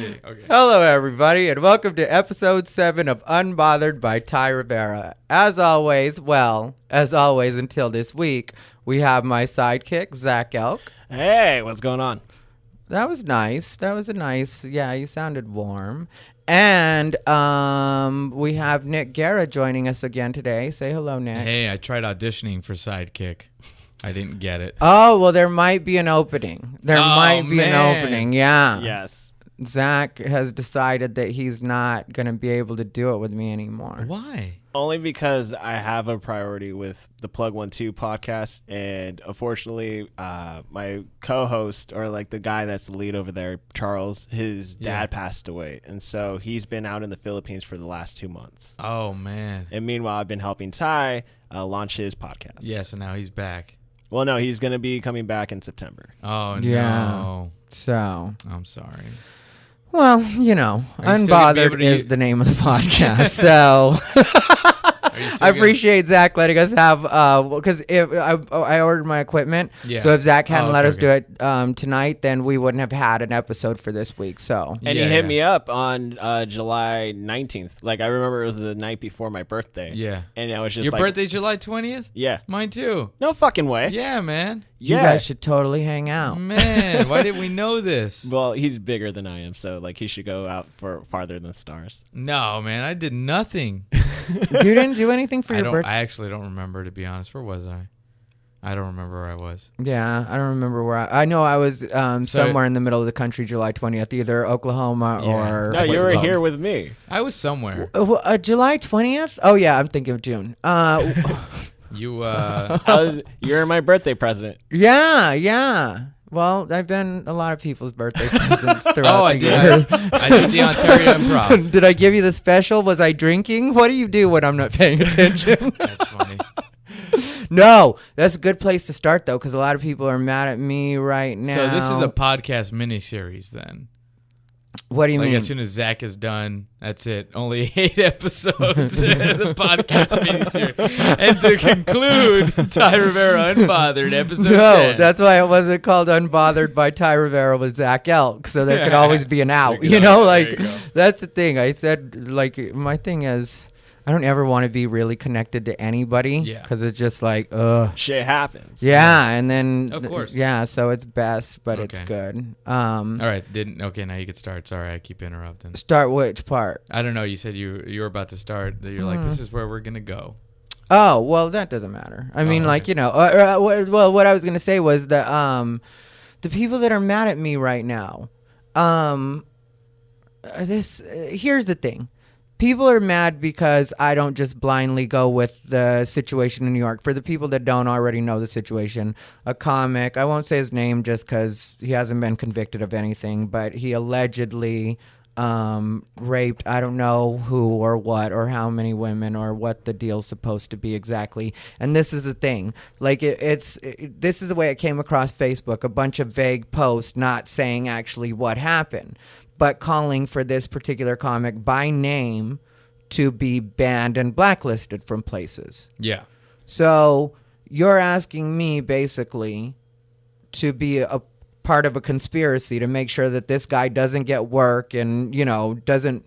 Okay. Hello, everybody, and welcome to episode 7 of Unbothered by Rivera. As always, until this week, we have my sidekick, Zac Elk. Hey, what's going on? That was nice. You sounded warm. And we have Nick Guerra joining us again today. Say hello, Nick. Hey, I tried auditioning for Sidekick. I didn't get it. Oh, well, there might be an opening. Yeah. Yes. Zac has decided that he's not going to be able to do it with me anymore. Why? Only because I have a priority with the Plug 1-2 podcast, and unfortunately, my co-host, or like the guy that's the lead over there, Charles, his dad passed away, and so he's been out in the Philippines for the last 2 months. Oh, man. And meanwhile, I've been helping Ty launch his podcast. Yeah, so now he's back. Well, no, he's going to be coming back in September. Oh, Yeah. no. So, I'm sorry. well, Unbothered is the name of the podcast, so I appreciate Zac letting us have, because if I ordered my equipment, so if Zac hadn't let us do it tonight, then we wouldn't have had an episode for this week. So, and he hit me up on July 19th. Like, I remember it was the night before my birthday. Yeah. And I was just Your birthday's July 20th? Yeah. Mine too. No fucking way. Yeah, man. you guys should totally hang out. Man, why didn't we know this? Well, he's bigger than I am, so like he should go out for farther than stars. No, man, I did nothing. You didn't do anything for your birthday? I actually don't remember, to be honest. Where was I? I don't remember where I was. Yeah, I don't remember where I know I was somewhere in the middle of the country July 20th, either Oklahoma or... No, you were here with me. I was somewhere. July 20th? Oh, yeah, I'm thinking of June. You're my birthday present. Yeah. Well, I've been a lot of people's birthday presents throughout the years. I did the Ontario Improv. Did I give you the special? Was I drinking? What do you do when I'm not paying attention? That's funny. No, that's a good place to start, though, because a lot of people are mad at me right now. So this is a podcast miniseries, then? What do you mean? As soon as Zac is done, that's it. Only 8 episodes of the podcast miniseries. And to conclude, Ty Rivera Unbothered, episode 10. No, that's why it wasn't called Unbothered by Ty Rivera with Zac Elk, so there could always be an out. That's the thing. I said, like, my thing is, I don't ever want to be really connected to anybody because it's just like, ugh. Shit happens. Yeah, and then... Of course. Yeah, so it's best, but it's good. All right, okay, now you could start. Sorry, I keep interrupting. Start which part? I don't know. You said you were about to start. You're like, this is where we're going to go. Oh, well, that doesn't matter. I mean, what I was going to say was that the people that are mad at me right now, here's the thing. People are mad because I don't just blindly go with the situation in New York. For the people that don't already know the situation, a comic, I won't say his name just because he hasn't been convicted of anything, but he allegedly raped, I don't know who or what or how many women or what the deal's supposed to be exactly. And this is the thing. Like, this is the way it came across Facebook, a bunch of vague posts not saying actually what happened, but calling for this particular comic by name to be banned and blacklisted from places. Yeah. So you're asking me basically to be a part of a conspiracy to make sure that this guy doesn't get work and, doesn't...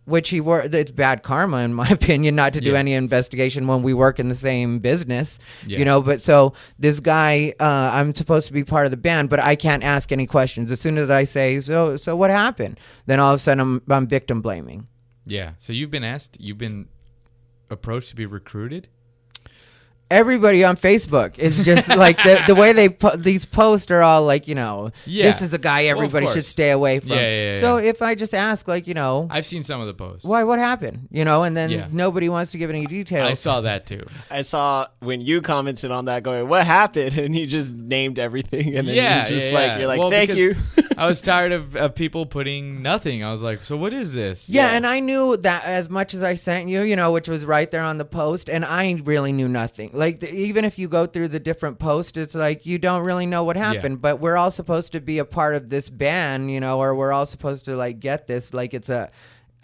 It's bad karma, in my opinion, not to do any investigation when we work in the same business, but so this guy, I'm supposed to be part of the band, but I can't ask any questions. As soon as I say, so what happened? Then all of a sudden I'm victim blaming. Yeah. So you've been approached to be recruited? Everybody on Facebook. It's just like the way these posts are all like, this is a guy everybody should stay away from. So if I just ask, I've seen some of the posts. Why? What happened? And then nobody wants to give any details. I saw that too. I saw when you commented on that going, what happened? And he just named everything. And then you're like, thank you. I was tired of people putting nothing. I was like, so what is this? Yeah, and I knew that as much as I sent you, which was right there on the post, and I really knew nothing. Like, even if you go through the different posts, it's like you don't really know what happened, but we're all supposed to be a part of this band, or we're all supposed to, like, get this, like it's a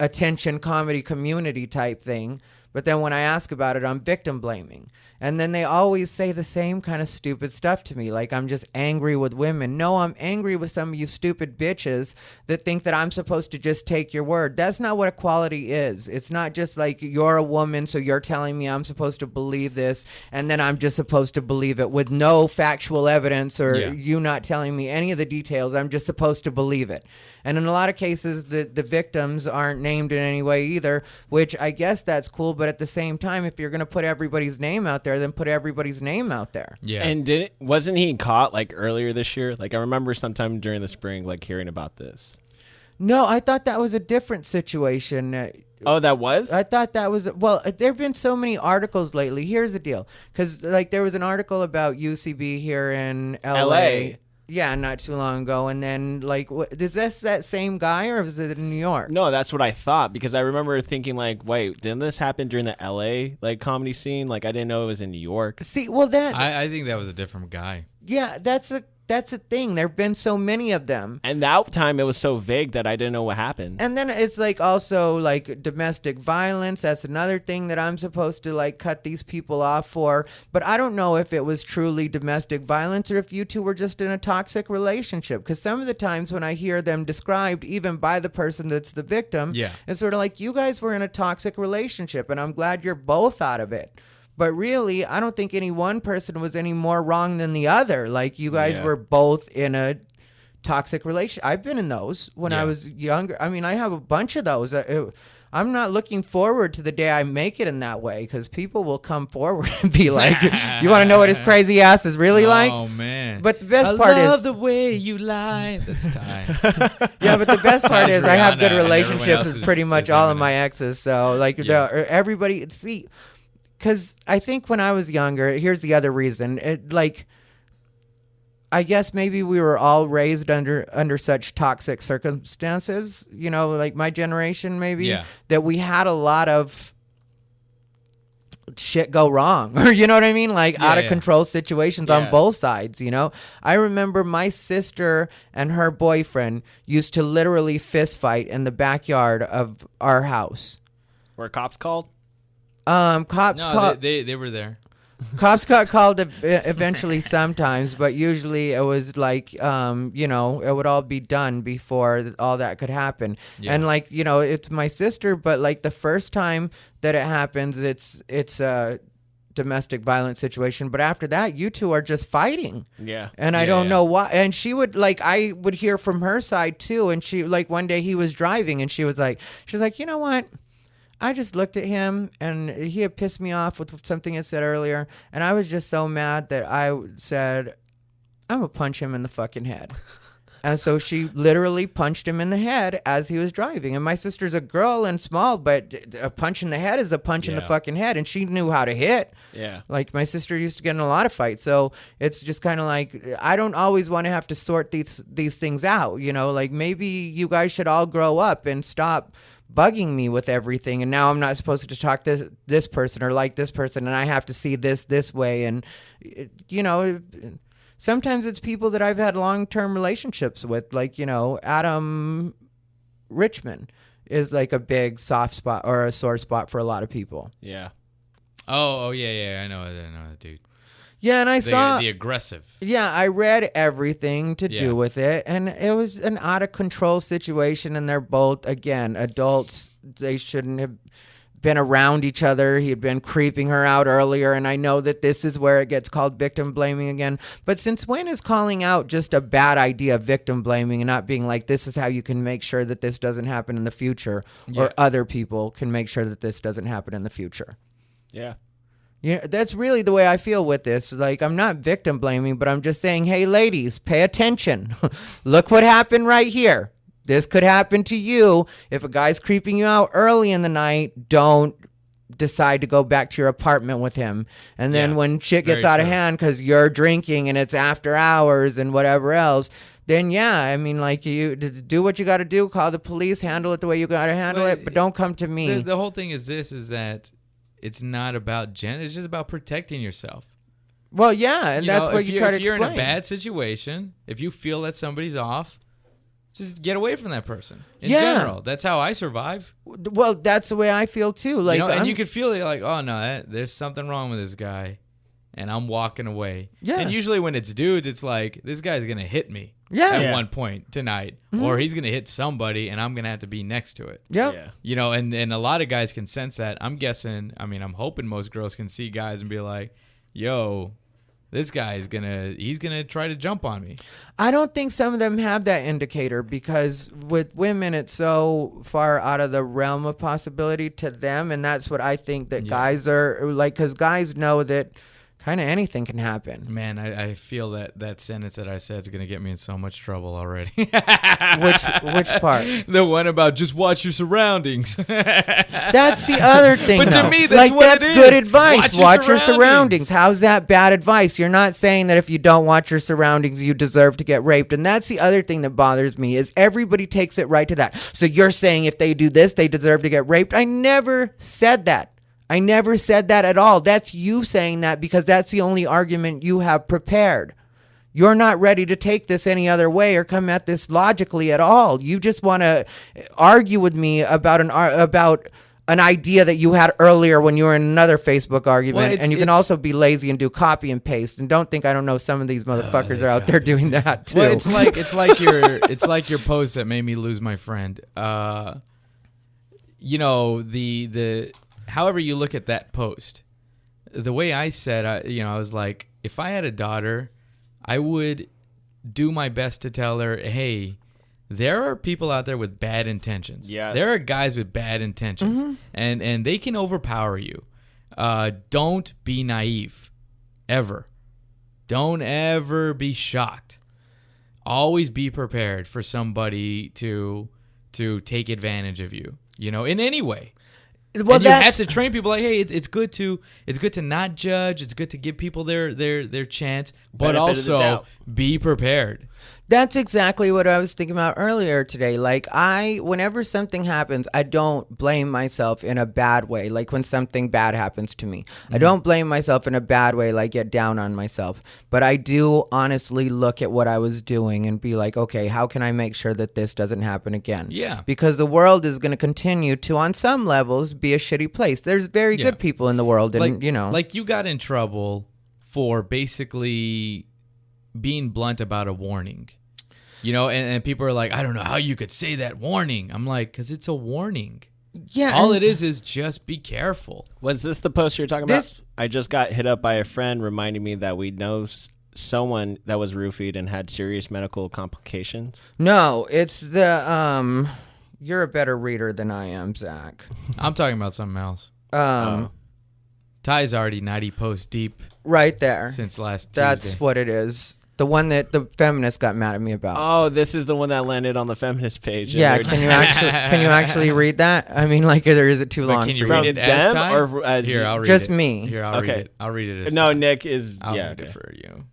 attention comedy community type thing. But then when I ask about it, I'm victim blaming. And then they always say the same kind of stupid stuff to me. Like I'm just angry with women. No, I'm angry with some of you stupid bitches that think that I'm supposed to just take your word. That's not what equality is. It's not just like you're a woman, so you're telling me I'm supposed to believe this, and then I'm just supposed to believe it with no factual evidence or you not telling me any of the details. I'm just supposed to believe it. And in a lot of cases, the victims aren't named in any way either, which I guess that's cool. But at the same time, if you're going to put everybody's name out there, then put everybody's name out there. Yeah. And wasn't he caught like earlier this year? Like I remember sometime during the spring, like hearing about this. No, I thought that was a different situation. Oh, that was? I thought that was, well, there have been so many articles lately. Here's the deal. Because like there was an article about UCB here in LA. Yeah, not too long ago. And then, like, is this that same guy or is it in New York? No, that's what I thought because I remember thinking, like, wait, didn't this happen during the LA, like, comedy scene? Like, I didn't know it was in New York. See, well, that... I think that was a different guy. Yeah, that's a thing. There have been so many of them. And that time it was so vague that I didn't know what happened. And then it's like also like domestic violence. That's another thing that I'm supposed to like cut these people off for. But I don't know if it was truly domestic violence or if you two were just in a toxic relationship. Because some of the times when I hear them described, even by the person that's the victim, it's sort of like you guys were in a toxic relationship and I'm glad you're both out of it. But really, I don't think any one person was any more wrong than the other. Like, you guys were both in a toxic relationship. I've been in those when I was younger. I mean, I have a bunch of those. I'm not looking forward to the day I make it in that way because people will come forward and be like, you want to know what his crazy ass is really like? Oh, man. But the best part is... I love the way you lie. That's time. Yeah, but the best part is I have good Rihanna, relationships with pretty much all of my exes. So, like, everybody... See... Because I think when I was younger, here's the other reason. I guess maybe we were all raised under such toxic circumstances, you know, like my generation maybe, that we had a lot of shit go wrong. Or you know what I mean? Like out of control situations on both sides, you know? I remember my sister and her boyfriend used to literally fist fight in the backyard of our house. Were cops called? Cops called. They were there. Cops got called eventually sometimes, but usually it was like, you know, it would all be done before all that could happen. Yeah. And like, you know, it's my sister, but like the first time that it happens, it's a domestic violence situation. But after that, you two are just fighting. Yeah. And I don't know why. And she would like, I would hear from her side too. And she like one day he was driving and she was like, you know what? I just looked at him and he had pissed me off with something I said earlier. And I was just so mad that I said, I'm going to punch him in the fucking head. And so she literally punched him in the head as he was driving. And my sister's a girl and small, but a punch in the head is a punch in the fucking head. And she knew how to hit. Yeah. Like my sister used to get in a lot of fights. So it's just kind of like, I don't always want to have to sort these things out. You know, like maybe you guys should all grow up and stop bugging me with everything, and now I'm not supposed to talk to this person or like this person, and I have to see this way. And you know, sometimes it's people that I've had long-term relationships with, like, you know, Adam Richmond is like a big soft spot or a sore spot for a lot of people. Yeah. Oh yeah, I know that dude. Yeah, and I saw the aggressive. Yeah, I read everything to do with it, and it was an out of control situation. And they're both, again, adults. They shouldn't have been around each other. He had been creeping her out earlier, and I know that this is where it gets called victim blaming again. But since when is calling out just a bad idea, victim blaming, and not being like, this is how you can make sure that this doesn't happen in the future, or other people can make sure that this doesn't happen in the future? Yeah. You know, that's really the way I feel with this. Like, I'm not victim blaming, but I'm just saying, hey, ladies, pay attention. Look what happened right here. This could happen to you. If a guy's creeping you out early in the night, don't decide to go back to your apartment with him. And then when shit gets out of hand because you're drinking and it's after hours and whatever else, then I mean, like, you do what you got to do. Call the police. Handle it the way you got to handle it. But don't come to me. The whole thing is that it's not about gender. It's just about protecting yourself. Well, yeah, and that's what you try to explain. If you're in a bad situation, if you feel that somebody's off, Just get away from that person. In Yeah. general, that's how I survive. Well, that's the way I feel too. Like, You know, and you could feel it like, oh no, there's something wrong with this guy, and I'm walking away. Yeah. And usually when it's dudes, it's like this guy's gonna hit me. Yeah. At Yeah. one point tonight, or he's gonna hit somebody, and I'm gonna have to be next to it. Yep. Yeah. You know, and a lot of guys can sense that. I'm guessing. I mean, I'm hoping most girls can see guys and be like, yo. This guy is he's gonna try to jump on me. I don't think some of them have that indicator because with women, it's so far out of the realm of possibility to them. And that's what I think that guys are like, because guys know that kind of anything can happen. Man, I feel that sentence that I said is going to get me in so much trouble already. Which part? The one about just watch your surroundings. That's the other thing. But to though. me, that's what that's it good is. advice. Watch your Watch your surroundings. How's that bad advice? You're not saying that if you don't watch your surroundings, you deserve to get raped. And that's the other thing that bothers me is everybody takes it right to that. So you're saying if they do this, they deserve to get raped? I never said that. I never said that at all. That's you saying that because that's the only argument you have prepared. You're not ready to take this any other way or come at this logically at all. You just want to argue with me about an idea that you had earlier when you were in another Facebook argument. Well, and you can also be lazy and do copy and paste. And don't think I don't know some of these motherfuckers are out there doing that too. Well, it's like your post that made me lose my friend. You know, the however you look at that post, the way I said, I was like, if I had a daughter, I would do my best to tell her, hey, there are people out there with bad intentions. Yes. There are guys with bad intentions, and they can overpower you. Don't be naive, ever. Don't ever be shocked. Always be prepared for somebody to take advantage of you, you know, in any way. Well, and you have to train people like, hey, it's good to not judge. It's good to give people their chance, but Benefit of the also doubt. be prepared. That's exactly what I was thinking about earlier today. Like whenever something happens, I don't blame myself in a bad way. Like when something bad happens to me, I don't blame myself in a bad way, like get down on myself. But I do honestly look at what I was doing and be like, okay, how can I make sure that this doesn't happen again? Yeah. Because the world is going to continue to, on some levels, be a shitty place. There's very good people in the world. And, Like you got in trouble for basically being blunt about a warning. You know, and people are like, I don't know how you could say that warning. I'm like, because it's a warning. Yeah. All it is just be careful. Was this the post you're talking about? I just got hit up by a friend reminding me that we know someone that was roofied and had serious medical complications. No, it's the, you're a better reader than I am, Zach. I'm talking about something else. Ty's already 90 posts deep Right there. since last That's Tuesday. what it is. The one that the feminists got mad at me about. Oh, this is the one that landed on the feminist page. Yeah, And they're- can you actually read that? I mean, like, or is it too But long? can you for read it as them Ty? or as Here, you? I'll read Just it. me. Here, I'll read Okay. it. I'll read it as No, Ty. Nick is. I'll yeah, read it okay. for you.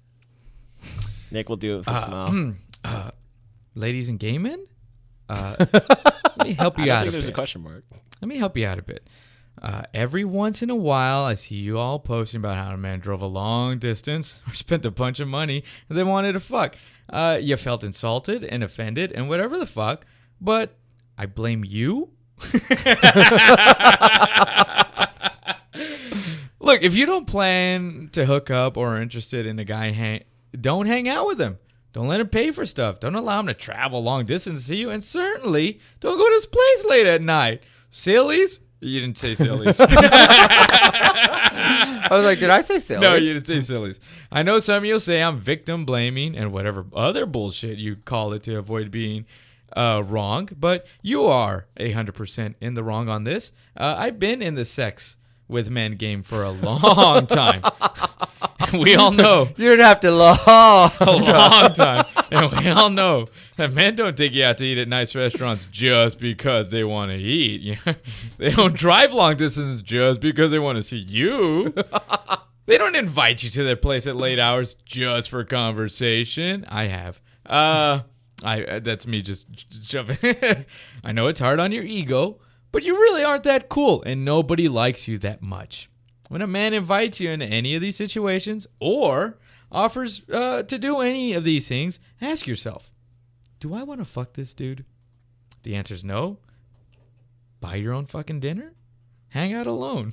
Nick will do it with a smile. Ladies and gay men, let me help I you don't out think a there's a bit. question mark. Let me help you out a bit. Every once in a while, I see you all posting about how a man drove a long distance or spent a bunch of money and they wanted to fuck. You felt insulted and offended and whatever the fuck, but I blame you. Look, if you don't plan to hook up or are interested in a guy, don't hang out with him. Don't let him pay for stuff. Don't allow him to travel long distance to see you. And certainly, don't go to his place late at night. Sillies? You didn't say sillies. I was like, did I say silly? No, you didn't say sillies. I know some of you'll say I'm victim blaming and whatever other bullshit you call it to avoid being wrong, but you are 100% in the wrong on this. I've been in the sex with men game for a long time. We all know. You'd have to long. A long time. And we all know that men don't take you out to eat at nice restaurants just because they want to eat. You know? They don't drive long distance just because they want to see you. They don't invite you to their place at late hours just for conversation. I have. That's me just jumping. I know it's hard on your ego, but you really aren't that cool, and nobody likes you that much. When a man invites you into any of these situations or offers to do any of these things, ask yourself, do I want to fuck this dude? The answer is no. Buy your own fucking dinner. Hang out alone.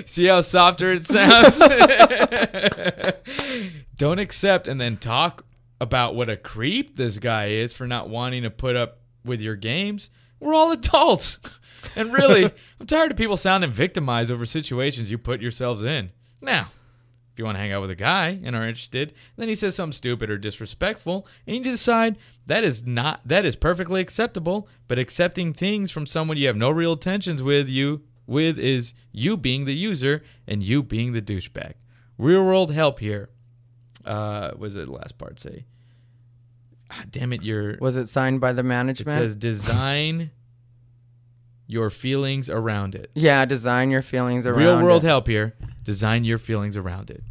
See how softer it sounds? Don't accept and then talk about what a creep this guy is for not wanting to put up with your games. We're all adults. And really, I'm tired of people sounding victimized over situations you put yourselves in. Now, if you want to hang out with a guy and are interested, then he says something stupid or disrespectful, and you decide that is perfectly acceptable, but accepting things from someone you have no real intentions with is you being the user and you being the douchebag. Real world help here. What was it the last part say? Damn it, Was it signed by the management? It says design your feelings around it. Yeah, design your feelings around it. Real world help here. Design your feelings around it.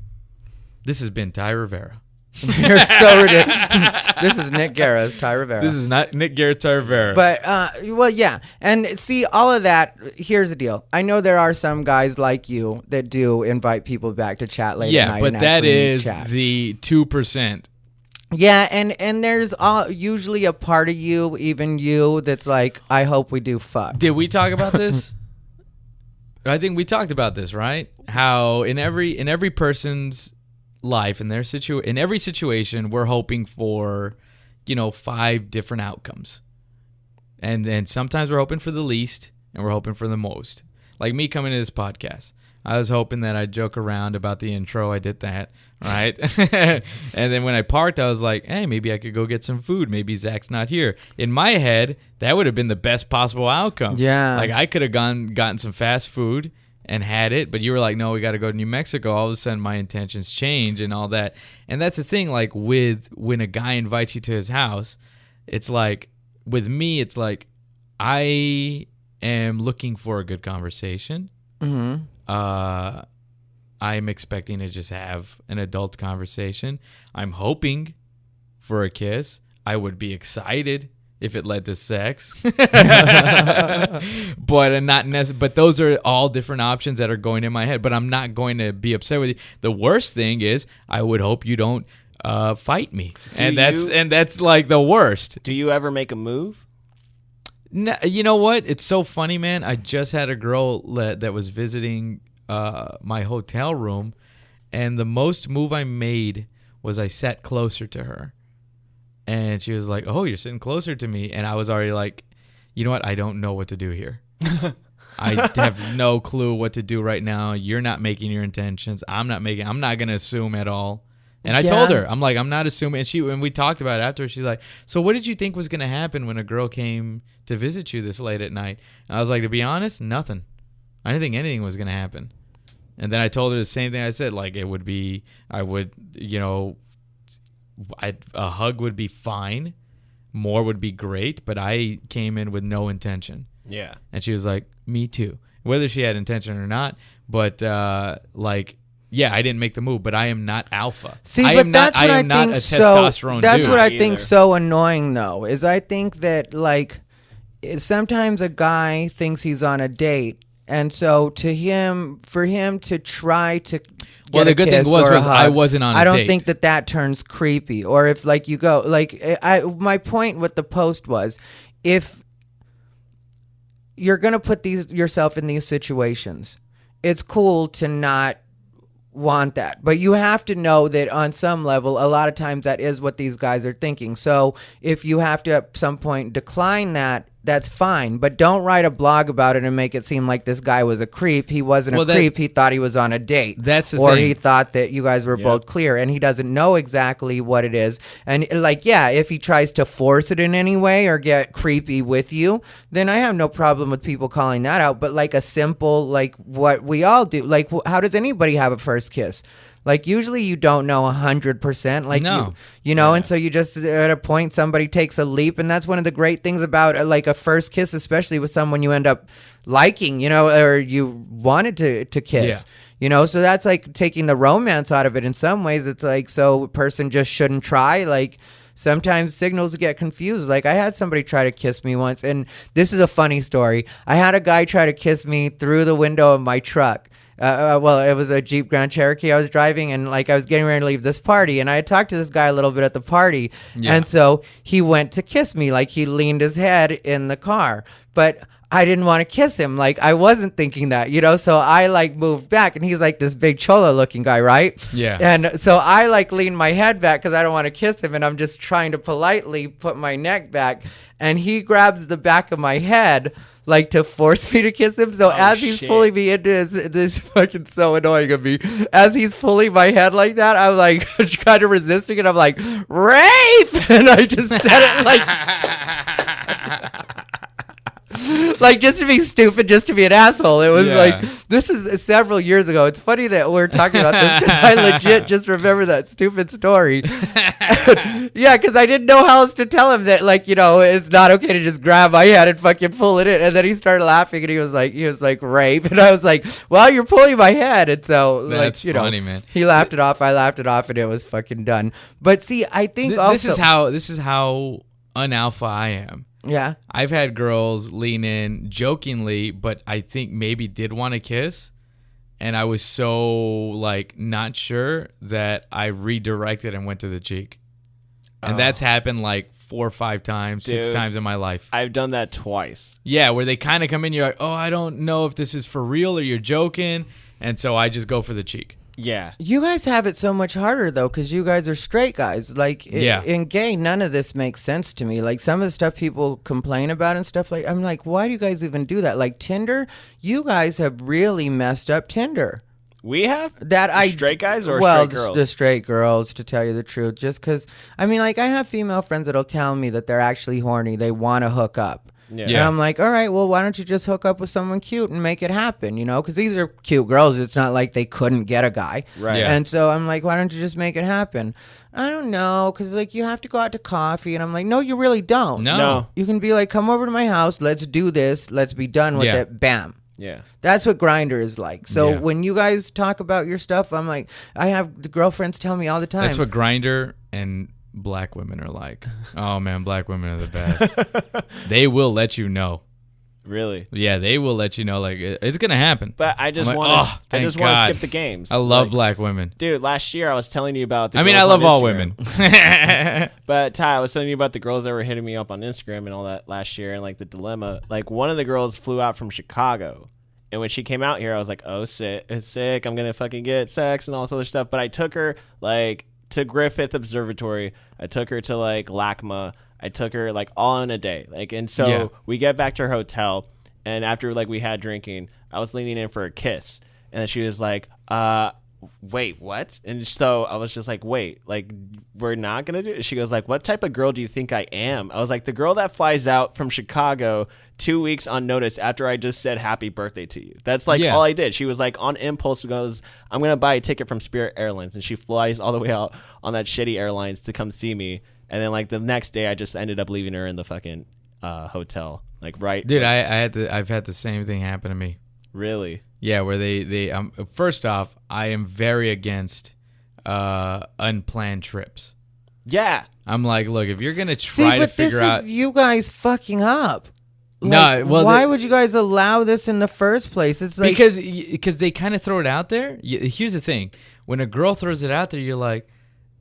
This has been Ty Rivera. You're so ridiculous. This is Nick Guerra's Ty Rivera. This is not Nick Guerra's Ty Rivera. But, well, yeah. And see, all of that, here's the deal. I know there are some guys like you that do invite people back to chat late at night. Yeah, but that is the 2%. Yeah, and there's usually a part of you, even you, that's like, I hope we do fuck. Did we talk about this? I think we talked about this, right? How in every person's life, in every situation, we're hoping for, 5 different outcomes, and then sometimes we're hoping for the least, and we're hoping for the most. Like me coming to this podcast, I was hoping that I'd joke around about the intro. I did that, right? And then when I parked, I was like, hey, maybe I could go get some food. Maybe Zach's not here. In my head, that would have been the best possible outcome. Yeah. Like I could have gotten some fast food and had it, but you were like, no, we got to go to New Mexico. All of a sudden, my intentions change and all that. And that's the thing, like when a guy invites you to his house, it's like, with me, it's like, I am looking for a good conversation. Mm-hmm. I'm expecting to just have an adult conversation. I'm hoping for a kiss. I would be excited if it led to sex. But those are all different options that are going in my head. But I'm not going to be upset with you. The worst thing is I would hope you don't fight me. That's like the worst. Do you ever make a move? No, you know what? It's so funny, man. I just had a girl that was visiting my hotel room, and the most move I made was I sat closer to her. And she was like, oh, you're sitting closer to me. And I was already like, you know what? I don't know what to do here. I have no clue what to do right now. You're not making your intentions. I'm not going to assume at all. And I told her, I'm like, I'm not assuming. And when we talked about it after, she's like, so what did you think was going to happen when a girl came to visit you this late at night? And I was like, to be honest, nothing. I didn't think anything was going to happen. And then I told her the same thing I said, like a hug would be fine. More would be great, but I came in with no intention. Yeah. And she was like, me too. Whether she had intention or not, but yeah, I didn't make the move, but I am not alpha. See, but that's what I think testosterone That's dude. what I think so annoying, though, is I think that, like, sometimes a guy thinks he's on a date, and so for him to try to get a kiss or a hug, I wasn't on a date. I don't think that turns creepy. Or if, like, you go, like, my point with the post was, if you're going to put yourself in these situations, it's cool to not want that, but you have to know that on some level a lot of times that is what these guys are thinking. So if you have to at some point decline that, that's fine, but don't write a blog about it and make it seem like this guy was a creep. He wasn't a creep. He thought he was on a date. That's the or thing. He thought that you guys were both clear, and he doesn't know exactly what it is. And like, yeah, if he tries to force it in any way or get creepy with you, then I have no problem with people calling that out. But like a simple, like what we all do, like how does anybody have a first kiss? Like, usually you don't know 100%. Like, no. you know, and so you just, at a point, somebody takes a leap. And that's one of the great things about, like, a first kiss, especially with someone you end up liking, you know, or you wanted to kiss. Yeah. You know, so that's, like, taking the romance out of it. In some ways, it's like, so a person just shouldn't try. Like, sometimes signals get confused. Like, I had somebody try to kiss me once. And this is a funny story. I had a guy try to kiss me through the window of my truck. Well, it was a Jeep Grand Cherokee I was driving, and like I was getting ready to leave this party, and I had talked to this guy a little bit at the party, and so he went to kiss me, like he leaned his head in the car, but I didn't want to kiss him. Like, I wasn't thinking that, so I like moved back, and he's like this big cholo looking guy, right? Yeah. And so I like leaned my head back because I don't want to kiss him, and I'm just trying to politely put my neck back, and he grabs the back of my head like to force me to kiss him. So as he's pulling me into this fucking so annoying of me. As he's pulling my head like that, I'm like kind of resisting it. I'm like, rape! And I just said it like just to be stupid, just to be an asshole. It was like, this is several years ago. It's funny that we're talking about this because I legit just remember that stupid story. Yeah, because I didn't know how else to tell him that, like, it's not okay to just grab my head and fucking pull it in. And then he started laughing, and he was like, rape. And I was like, well, you're pulling my head. And so, that's funny, man. He laughed it off. I laughed it off, and it was fucking done. But see, I think also this is how unalpha I am. Yeah. I've had girls lean in jokingly, but I think maybe did want to kiss. And I was so like not sure that I redirected and went to the cheek. And that's happened like 4 or 5 times, 6 times in my life. I've done that twice. Yeah, where they kind of come in, you're like, oh, I don't know if this is for real or you're joking. And so I just go for the cheek. Yeah. You guys have it so much harder, though, because you guys are straight guys. Like, in gay, none of this makes sense to me. Like, some of the stuff people complain about and stuff, like, I'm like, why do you guys even do that? Like, Tinder, you guys have really messed up Tinder. We have? Straight guys or well, straight girls? The straight girls, to tell you the truth. Just because, I mean, like, I have female friends that'll tell me that they're actually horny. They want to hook up. Yeah. And I'm like, all right, well, why don't you just hook up with someone cute and make it happen, Because these are cute girls. It's not like they couldn't get a guy. Right. Yeah. And so I'm like, why don't you just make it happen? I don't know, because, like, you have to go out to coffee. And I'm like, no, you really don't. No. You can be like, come over to my house. Let's do this. Let's be done with it. Bam. Yeah. That's what Grindr is like. So when you guys talk about your stuff, I'm like, I have the girlfriends tell me all the time. That's what Grindr and black women are like. Oh man, black women are the best. They will let you know. Really? Yeah, they will let you know. Like, it's gonna happen. But I just want to skip the games. I love black women, dude. Last year I was telling you about. I love all women. But Ty, I was telling you about the girls that were hitting me up on Instagram and all that last year, and like the dilemma. Like, one of the girls flew out from Chicago, and when she came out here, I was like, oh, sick. I'm gonna fucking get sex and all this other stuff. But I took her like to Griffith Observatory. I took her to like LACMA. I took her like all in a day. Like, and so we get back to her hotel, and after like we had drinking, I was leaning in for a kiss, and then she was like, wait, what? And so I was just like, wait, like, we're not gonna do it? She goes like, what type of girl do you think I am? I was like, the girl that flies out from Chicago 2 weeks on notice after I just said happy birthday to you. That's like all I did. She was like on impulse, goes, I'm gonna buy a ticket from Spirit Airlines, and she flies all the way out on that shitty airlines to come see me. And then like the next day I just ended up leaving her in the fucking hotel. Like, right. Dude, I've had the same thing happen to me. Really? Yeah, where they first off, I am very against unplanned trips. Yeah. I'm like, look, if you're gonna try to figure out, this is you guys fucking up. No, well, why would you guys allow this in the first place? It's like because they kind of throw it out there. Here's the thing: when a girl throws it out there, you're like,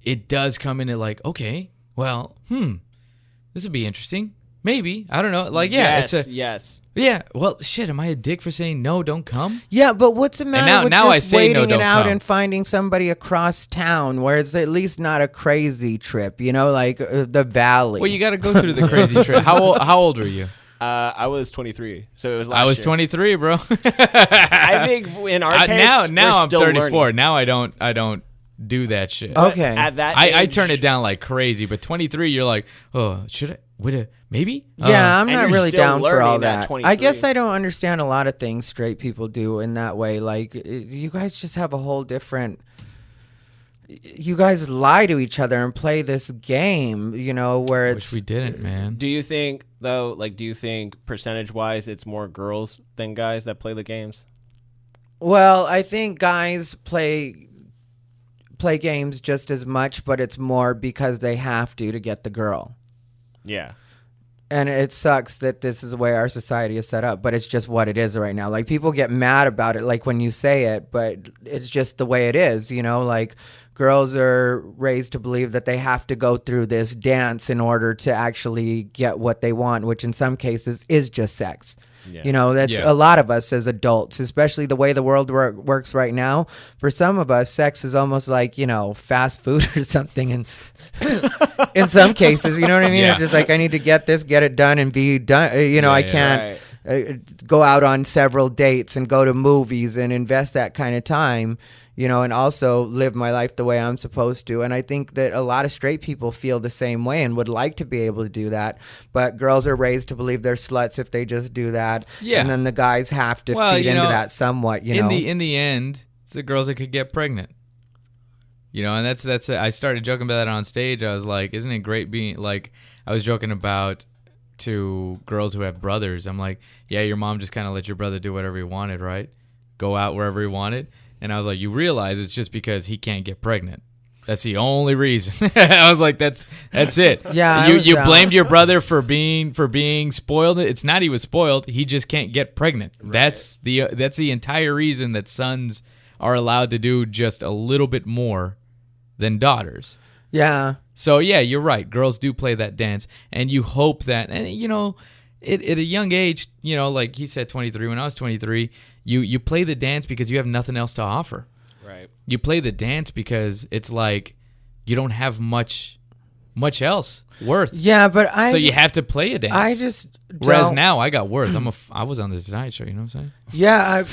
it does come in at like, okay, well, this would be interesting. Maybe, I don't know. Like, yeah, yes. Yeah, well, shit, am I a dick for saying no, don't come? Yeah, but what's the matter with now I just say waiting no, it out come. and finding somebody across town where it's at least not a crazy trip, like the valley? Well, you got to go through the crazy trip. How old were you? I was 23, so it was last I was year. 23, bro. I think in our case, now I'm 34. Learning. Now I don't do that shit. Okay. At that I age, turn it down like crazy, but 23, you're like, oh, should I? Would it? Maybe? Yeah, I'm And not you're really still down for all learning at that. 23. I guess I don't understand a lot of things straight people do in that way. Like, you guys just have a whole different... You guys lie to each other and play this game, where it's... Which we didn't, man. Do you think, though, percentage-wise, it's more girls than guys that play the games? Well, I think guys play games just as much, but it's more because they have to get the girl. Yeah. And it sucks that this is the way our society is set up, but it's just what it is right now. Like, people get mad about it, like, when you say it, but it's just the way it is, you know? Like, girls are raised to believe that they have to go through this dance in order to actually get what they want, which in some cases is just sex. Yeah. You know, that's a lot of us as adults, especially the way the world works right now. For some of us, sex is almost like, you know, fast food or something. And in some cases, you know what I mean? Yeah. It's just like, I need to get this, get it done, and be done. You know, I can't go out on several dates and go to movies and invest that kind of time, you know, and also live my life the way I'm supposed to. And I think that a lot of straight people feel the same way and would like to be able to do that. But girls are raised to believe they're sluts if they just do that. Yeah. And then the guys have to feed into that somewhat, you know. In the end, it's the girls that could get pregnant. You know, and that's I started joking about that on stage. I was like, isn't it great being, like, I was joking about to girls who have brothers. I'm like, yeah, your mom just kind of let your brother do whatever he wanted, right? Go out wherever he wanted. And I was like, you realize it's just because he can't get pregnant. That's the only reason. I was like, that's it. Yeah. You blamed your brother for being spoiled. It's not he was spoiled. He just can't get pregnant. Right. That's the entire reason that sons are allowed to do just a little bit more than daughters. Yeah. So yeah, you're right. Girls do play that dance, and you hope that, and you know, at a young age, you know, like he said, 23. When I was 23, you play the dance because you have nothing else to offer. Right. You play the dance because it's like you don't have much else worth. Yeah, but so you have to play a dance. I just whereas now I got worth. I was on the Tonight Show. You know what I'm saying? Yeah.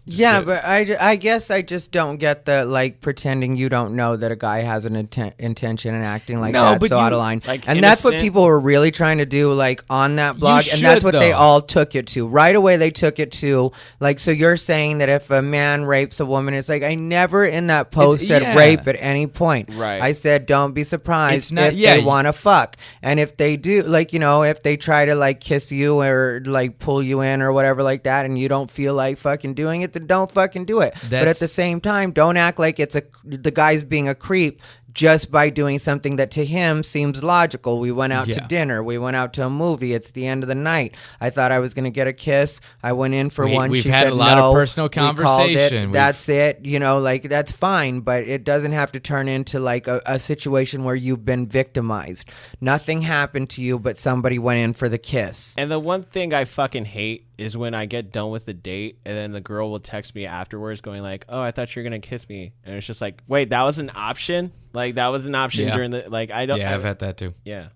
Yeah, but I guess I just don't get the, like, pretending you don't know that a guy has an intention and acting like that so out of line. Like, and that's what people were really trying to do, like, on that blog. And that's what they all took it to. Right away they took it to, like, so you're saying that if a man rapes a woman, it's like, I never in that post said rape at any point. Right. I said don't be surprised if they want to fuck. And if they do, like, you know, if they try to, like, kiss you or, like, pull you in or whatever like that and you don't feel like fucking doing it, then don't fucking do it. But at the same time, don't act like it's the guy's being a creep just by doing something that to him seems logical. We went out to dinner. We went out to a movie. It's the end of the night. I thought I was going to get a kiss. I went in for one. We've she had said a lot no. of personal conversation. That's it. You know, like, that's fine, but it doesn't have to turn into like a situation where you've been victimized. Nothing happened to you, but somebody went in for the kiss. And the one thing I fucking hate is when I get done with the date and then the girl will text me afterwards going like, oh, I thought you were going to kiss me. And it's just like, wait, that was an option? Like, that was an option during the, like, I don't. Yeah, I've had that too. Yeah.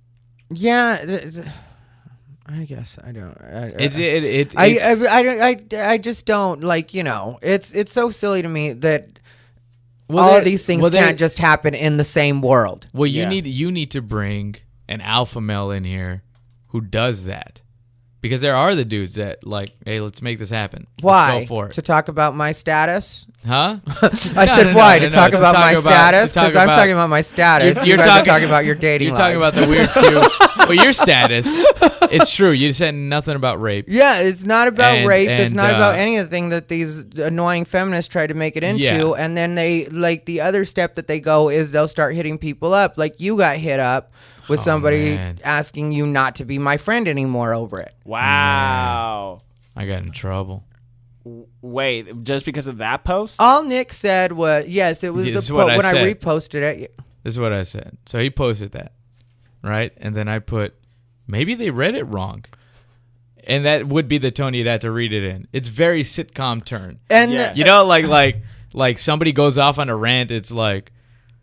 Yeah. I guess I don't. I just don't, like, you know, it's so silly to me that all of these things can't just happen in the same world. Well, you need to bring an alpha male in here who does that. Because there are the dudes that, like, hey, let's make this happen. Why? Let's go for it. To talk about my status? Huh? I said why? To talk about my status? Because I'm talking about my status. You guys are talking about your dating lives. You're talking about the weird Q. Well, your status. It's true. You said nothing about rape. Yeah, it's not about rape. It's not about anything that these annoying feminists try to make it into. Yeah. And then they, like, the other step that they go is they'll start hitting people up. Like, you got hit up with somebody asking you not to be my friend anymore over it. Wow. Man. I got in trouble. Wait, just because of that post? All Nick said was, yes, it was the post when I reposted it. This is what I said. So he posted that, right? And then I put, maybe they read it wrong. And that would be the tone you'd have to read it in. It's very sitcom turn. And you know, like somebody goes off on a rant, it's like,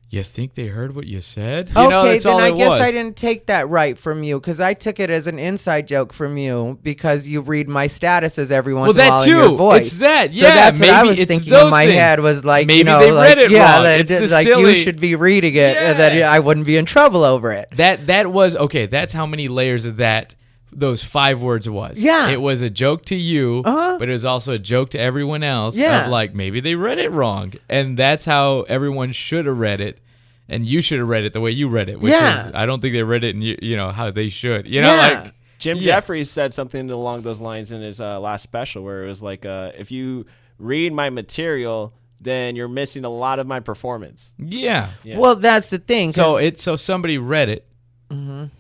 you think they heard what you said? You know, okay, then I guess I didn't take that right from you, because I took it as an inside joke from you because you read my statuses every once in a while in your voice. It's that, so that's what I was thinking in my head was like, maybe you know, they like, read it wrong. Like you should be reading it and that I wouldn't be in trouble over it. That was, okay, that's how many layers of that those 5 words was. Yeah. It was a joke to you, but it was also a joke to everyone else. Yeah. Of like, maybe they read it wrong. And that's how everyone should have read it. And you should have read it the way you read it. Which is, I don't think they read it in, you know, how they should. You know, like Jim Jeffries said something along those lines in his last special where it was like, if you read my material, then you're missing a lot of my performance. Yeah. Well, that's the thing. So somebody read it, Mhm.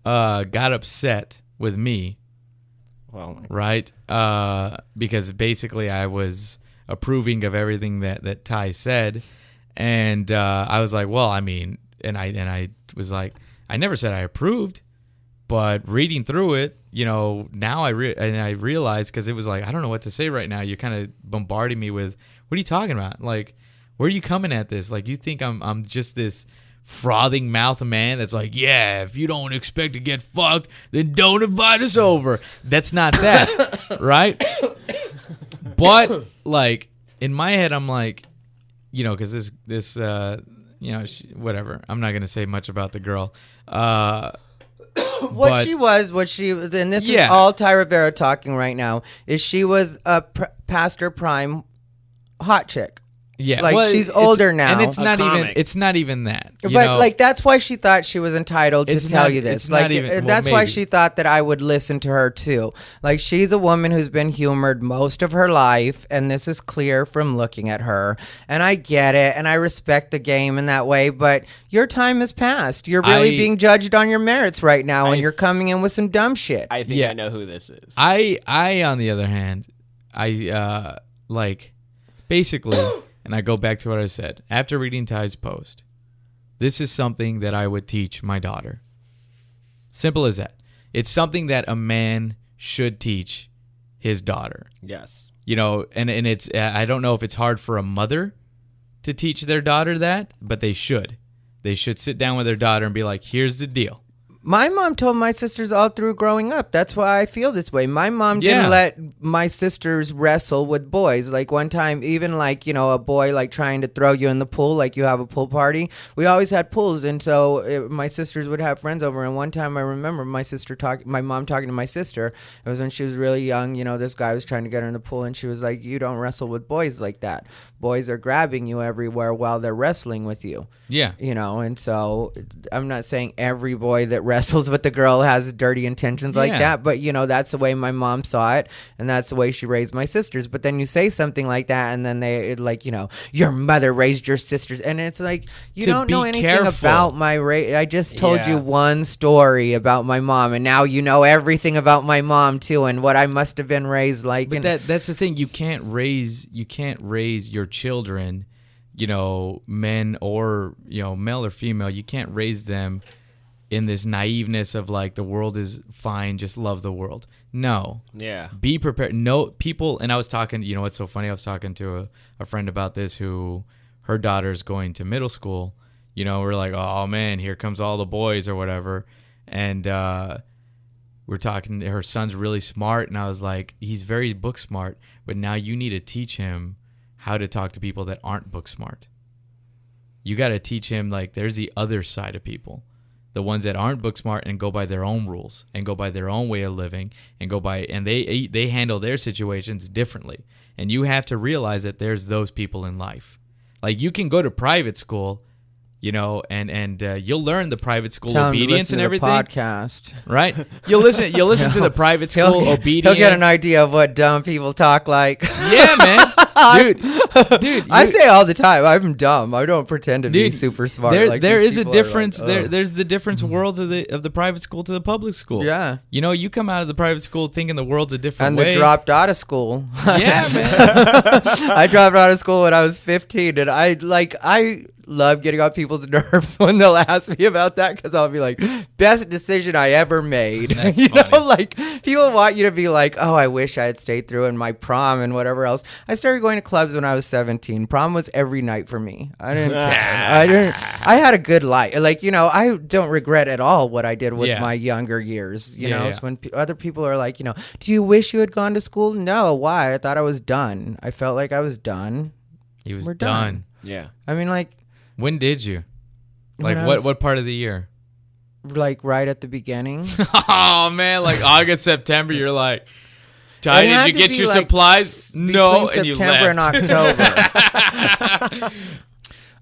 got upset with me, Well, right? Because basically I was approving of everything that Ty said, and I was like, well, I mean, and I was like, I never said I approved, but reading through it, now I realized, because it was like, I don't know what to say right now. You're kind of bombarding me with, what are you talking about? Like, where are you coming at this? Like, you think I'm just this frothing mouth man that's like, yeah, if you don't expect to get fucked, then don't invite us over. That's not that, right? But like in my head, I'm like, because this whatever. I'm not gonna say much about the girl. What she was, and this is all Ty Rivera talking right now, is she was a Pastor Prime hot chick. Yeah, like she's older now, and it's not even that. But like that's why she thought she was entitled to tell you this. Like that's why she thought that I would listen to her too. Like she's a woman who's been humored most of her life, and this is clear from looking at her. And I get it, and I respect the game in that way. But your time has passed. You're really being judged on your merits right now, and you're coming in with some dumb shit. I think I know who this is. I on the other hand, I like basically. And I go back to what I said. After reading Ty's post, this is something that I would teach my daughter. Simple as that. It's something that a man should teach his daughter. Yes. And it's, I don't know if it's hard for a mother to teach their daughter that, but they should. They should sit down with their daughter and be like, here's the deal. My mom told my sisters all through growing up. That's why I feel this way. My mom didn't let my sisters wrestle with boys. Like one time, even like, a boy like trying to throw you in the pool, like you have a pool party. We always had pools. And so my sisters would have friends over. And one time I remember my mom talking to my sister. It was when she was really young. This guy was trying to get her in the pool. And she was like, you don't wrestle with boys like that. Boys are grabbing you everywhere while they're wrestling with you. Yeah. And so I'm not saying every boy that wrestles with the girl has dirty intentions like that, but that's the way my mom saw it, and that's the way she raised my sisters. But then you say something like that, and then they like, your mother raised your sisters, and it's like you don't know anything about my race. I just told you one story about my mom, and now you know everything about my mom too, and what I must have been raised like. But that's the thing. You can't raise your children, men or male or female. You can't raise them in this naiveness of like the world is fine, just love the world. No. Yeah. Be prepared. No people. And I was talking, what's so funny? I was talking to a friend about this who her daughter's going to middle school. We're like, oh man, here comes all the boys or whatever. And we're talking, her son's really smart. And I was like, he's very book smart, but now you need to teach him how to talk to people that aren't book smart. You got to teach him like there's the other side of people. The ones that aren't book smart and go by their own rules and go by their own way of living and they handle their situations differently. And you have to realize that there's those people in life. Like you can go to private school, and you'll learn the private school obedience and everything. Podcast, right? You'll listen to the private school obedience. He'll get an idea of what dumb people talk like. Yeah, man. Dude, I say all the time, I'm dumb. I don't pretend to be super smart. There is a difference. There's the different worlds of the private school to the public school. Yeah. You come out of the private school thinking the world's a different way. And dropped out of school. Yeah, man. I dropped out of school when I was 15, and I love getting on people's nerves when they'll ask me about that, because I'll be like, best decision I ever made. That's funny. Like people want you to be like, oh, I wish I had stayed through in my prom and whatever else. I started going to clubs when I was 17. Prom was every night for me. I didn't care. I had a good life. Like, I don't regret at all what I did with my younger years. So when other people are like, do you wish you had gone to school? No. Why? I thought I was done. I felt like I was done. He was done. Yeah. I mean, like, when did you? Like what part of the year? Like right at the beginning. Oh man, like August, September. You're like, Ty, did you get your supplies? No, and you left. September and October.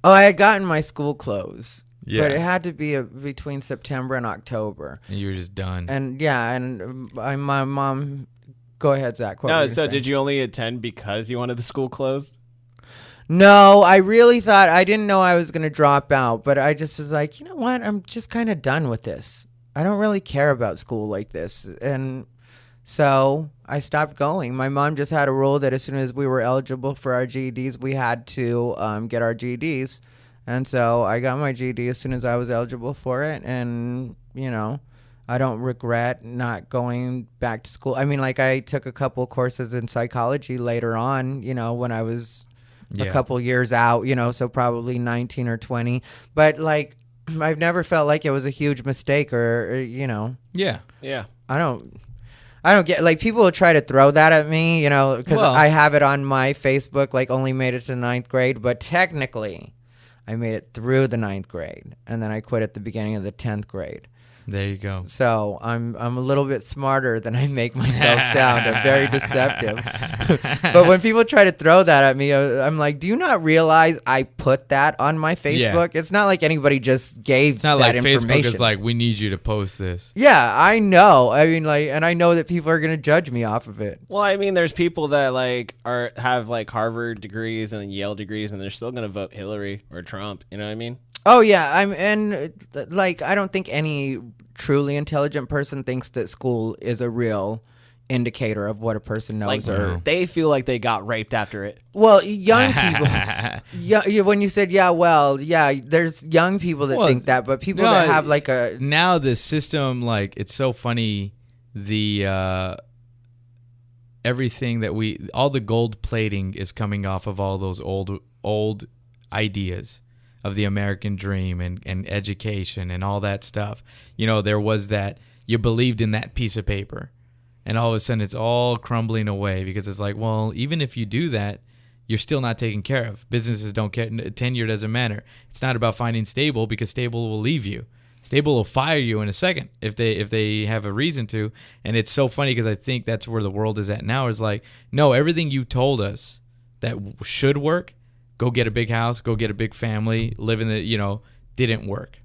Oh, I had gotten my school clothes. Yeah. But it had to be between September and October. And you were just done. And my mom. Go ahead, Zach. No, so did you only attend because you wanted the school closed? No, I really thought, I didn't know I was going to drop out, but I just was like, you know what? I'm just kind of done with this. I don't really care about school like this. And so I stopped going. My mom just had a rule that as soon as we were eligible for our GEDs, we had to get our GEDs. And so I got my GED as soon as I was eligible for it. And, you know, I don't regret not going back to school. I mean, like, I took a couple courses in psychology later on, you know, when I was a couple years out, you know, so probably 19 or 20. But, like, I've never felt like it was a huge mistake or you know. Yeah. I don't get, like, people will try to throw that at me, you know, because I have it on my Facebook, like, only made it to 9th grade, but technically I made it through the 9th grade, and then I quit at the beginning of the 10th grade. There you go. So I'm a little bit smarter than I make myself sound. I'm very deceptive. But when people try to throw that at me, I'm like, do you not realize I put that on my Facebook? Yeah. It's not like anybody just gave that information. It's not like Facebook is like, we need you to post this. Yeah, I know. I mean, like, and I know that people are going to judge me off of it. Well, I mean, there's people that like have like Harvard degrees and Yale degrees, and they're still going to vote Hillary or Trump. You know what I mean? Oh yeah, I don't think any truly intelligent person thinks that school is a real indicator of what a person knows. Like, or they feel like they got raped after it. Well, young people. When you said there's young people that think that, but people that have like a now the system, like, it's so funny, the everything that all the gold plating is coming off of all those old ideas of the American dream and education and all that stuff. You know, there was that, you believed in that piece of paper, and all of a sudden it's all crumbling away because it's like, well, even if you do that, you're still not taken care of. Businesses don't care. Tenure doesn't matter. It's not about finding stable, because stable will leave you. Stable will fire you in a second if they have a reason to. And it's so funny because I think that's where the world is at now, is like, no, everything you told us that should work, go get a big house, go get a big family, live in the, you know, didn't work.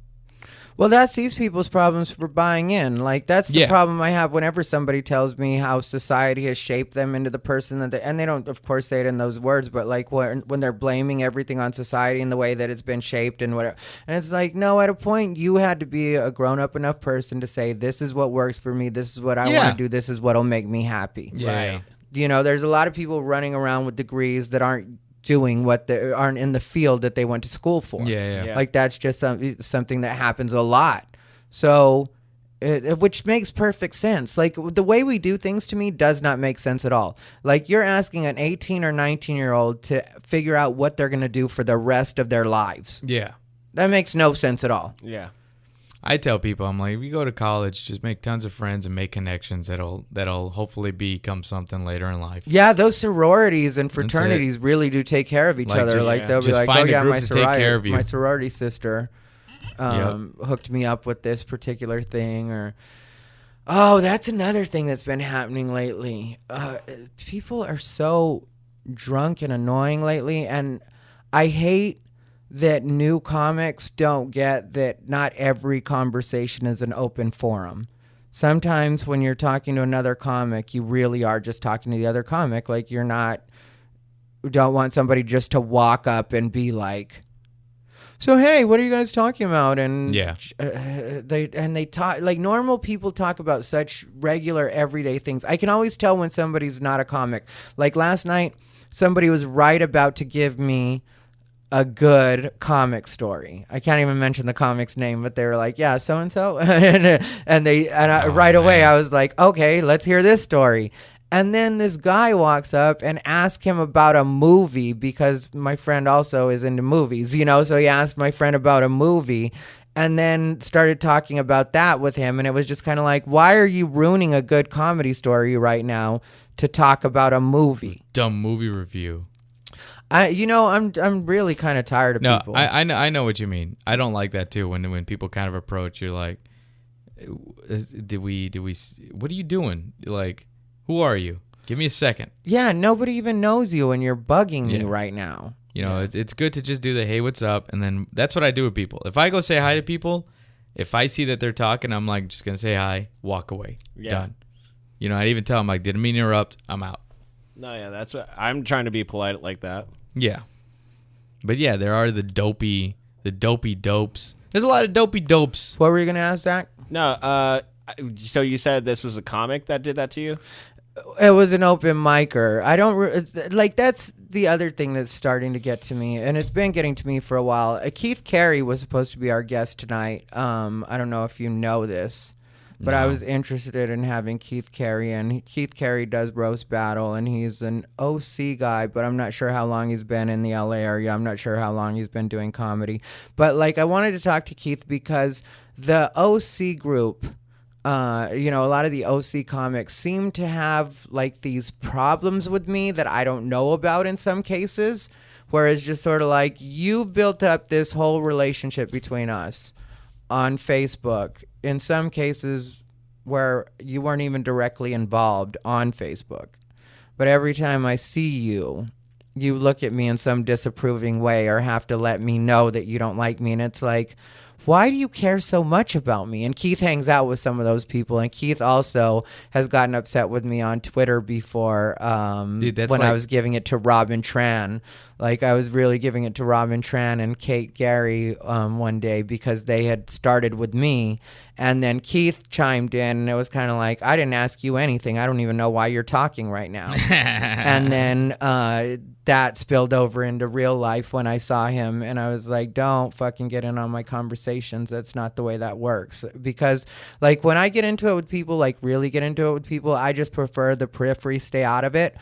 Well, that's these people's problems for buying in. Like, that's the problem I have whenever somebody tells me how society has shaped them into the person that and they don't, of course, say it in those words, but like when they're blaming everything on society and the way that it's been shaped and whatever. And it's like, no, at a point you had to be a grown-up enough person to say, this is what works for me, this is what I want to do, this is what'll make me happy. Yeah. Right. You know, there's a lot of people running around with degrees that aren't doing what they aren't in the field that they went to school for. Yeah. Like, that's just something that happens a lot. So, which makes perfect sense. Like, the way we do things to me does not make sense at all. Like, you're asking an 18 or 19-year-old to figure out what they're going to do for the rest of their lives. Yeah. That makes no sense at all. Yeah. I tell people, I'm like, if you go to college, just make tons of friends and make connections that'll hopefully become something later in life. Yeah, those sororities and fraternities really do take care of each other. Like, they'll be like, oh yeah, my sorority sister hooked me up with this particular thing, or oh, that's another thing that's been happening lately. People are so drunk and annoying lately, and I hate that new comics don't get that not every conversation is an open forum. Sometimes when you're talking to another comic, you really are just talking to the other comic. Like, don't want somebody just to walk up and be like, so hey, what are you guys talking about? And they talk like normal people talk about such regular everyday things. I can always tell when somebody's not a comic. Like, last night, somebody was right about to give me a good comic story. I can't even mention the comic's name, but they were like, yeah, so-and-so. Right away, I was like, okay, let's hear this story. And then this guy walks up and asks him about a movie, because my friend also is into movies, you know, so he asked my friend about a movie and then started talking about that with him. And it was just kind of like, why are you ruining a good comedy story right now to talk about a movie? Dumb movie review. I'm really kind of tired of people. No, I know what you mean. I don't like that too. When people kind of approach, you're like, did we? What are you doing? You're like, who are you? Give me a second. Yeah, nobody even knows you, and you're bugging me right now. You know, it's good to just do the hey, what's up, and then that's what I do with people. If I go say hi to people, if I see that they're talking, I'm like, just gonna say hi, walk away, done. You know, I even tell them, like, didn't mean to interrupt, I'm out. No, yeah, that's what I'm trying to be polite like that. Yeah. But yeah, there are the dopey dopes. There's a lot of dopey dopes. What were you gonna ask, Zach? No. So you said this was a comic that did that to you? It was an open micer. I don't like. That's the other thing that's starting to get to me, and it's been getting to me for a while. Keith Carey was supposed to be our guest tonight. I don't know if you know this, but I was interested in having Keith Carey, and Keith Carey does roast battle, and he's an OC guy, but I'm not sure how long he's been in the LA area. I'm not sure how long he's been doing comedy, but like I wanted to talk to Keith because the OC group. A lot of the OC comics seem to have like these problems with me that I don't know about in some cases, where it's just sort of like you've built up this whole relationship between us on Facebook, in some cases where you weren't even directly involved on Facebook. But every time I see you, you look at me in some disapproving way or have to let me know that you don't like me. And it's like, why do you care so much about me? And Keith hangs out with some of those people. And Keith also has gotten upset with me on Twitter before when I was giving it to Robin Tran. Like, I was really giving it to Robin Tran and Kate Gary one day because they had started with me. And then Keith chimed in, and it was kind of like, I didn't ask you anything. I don't even know why you're talking right now. And then that spilled over into real life when I saw him. And I was like, don't fucking get in on my conversations. That's not the way that works. Because, like, when I get into it with people, like, really get into it with people, I just prefer the periphery stay out of it.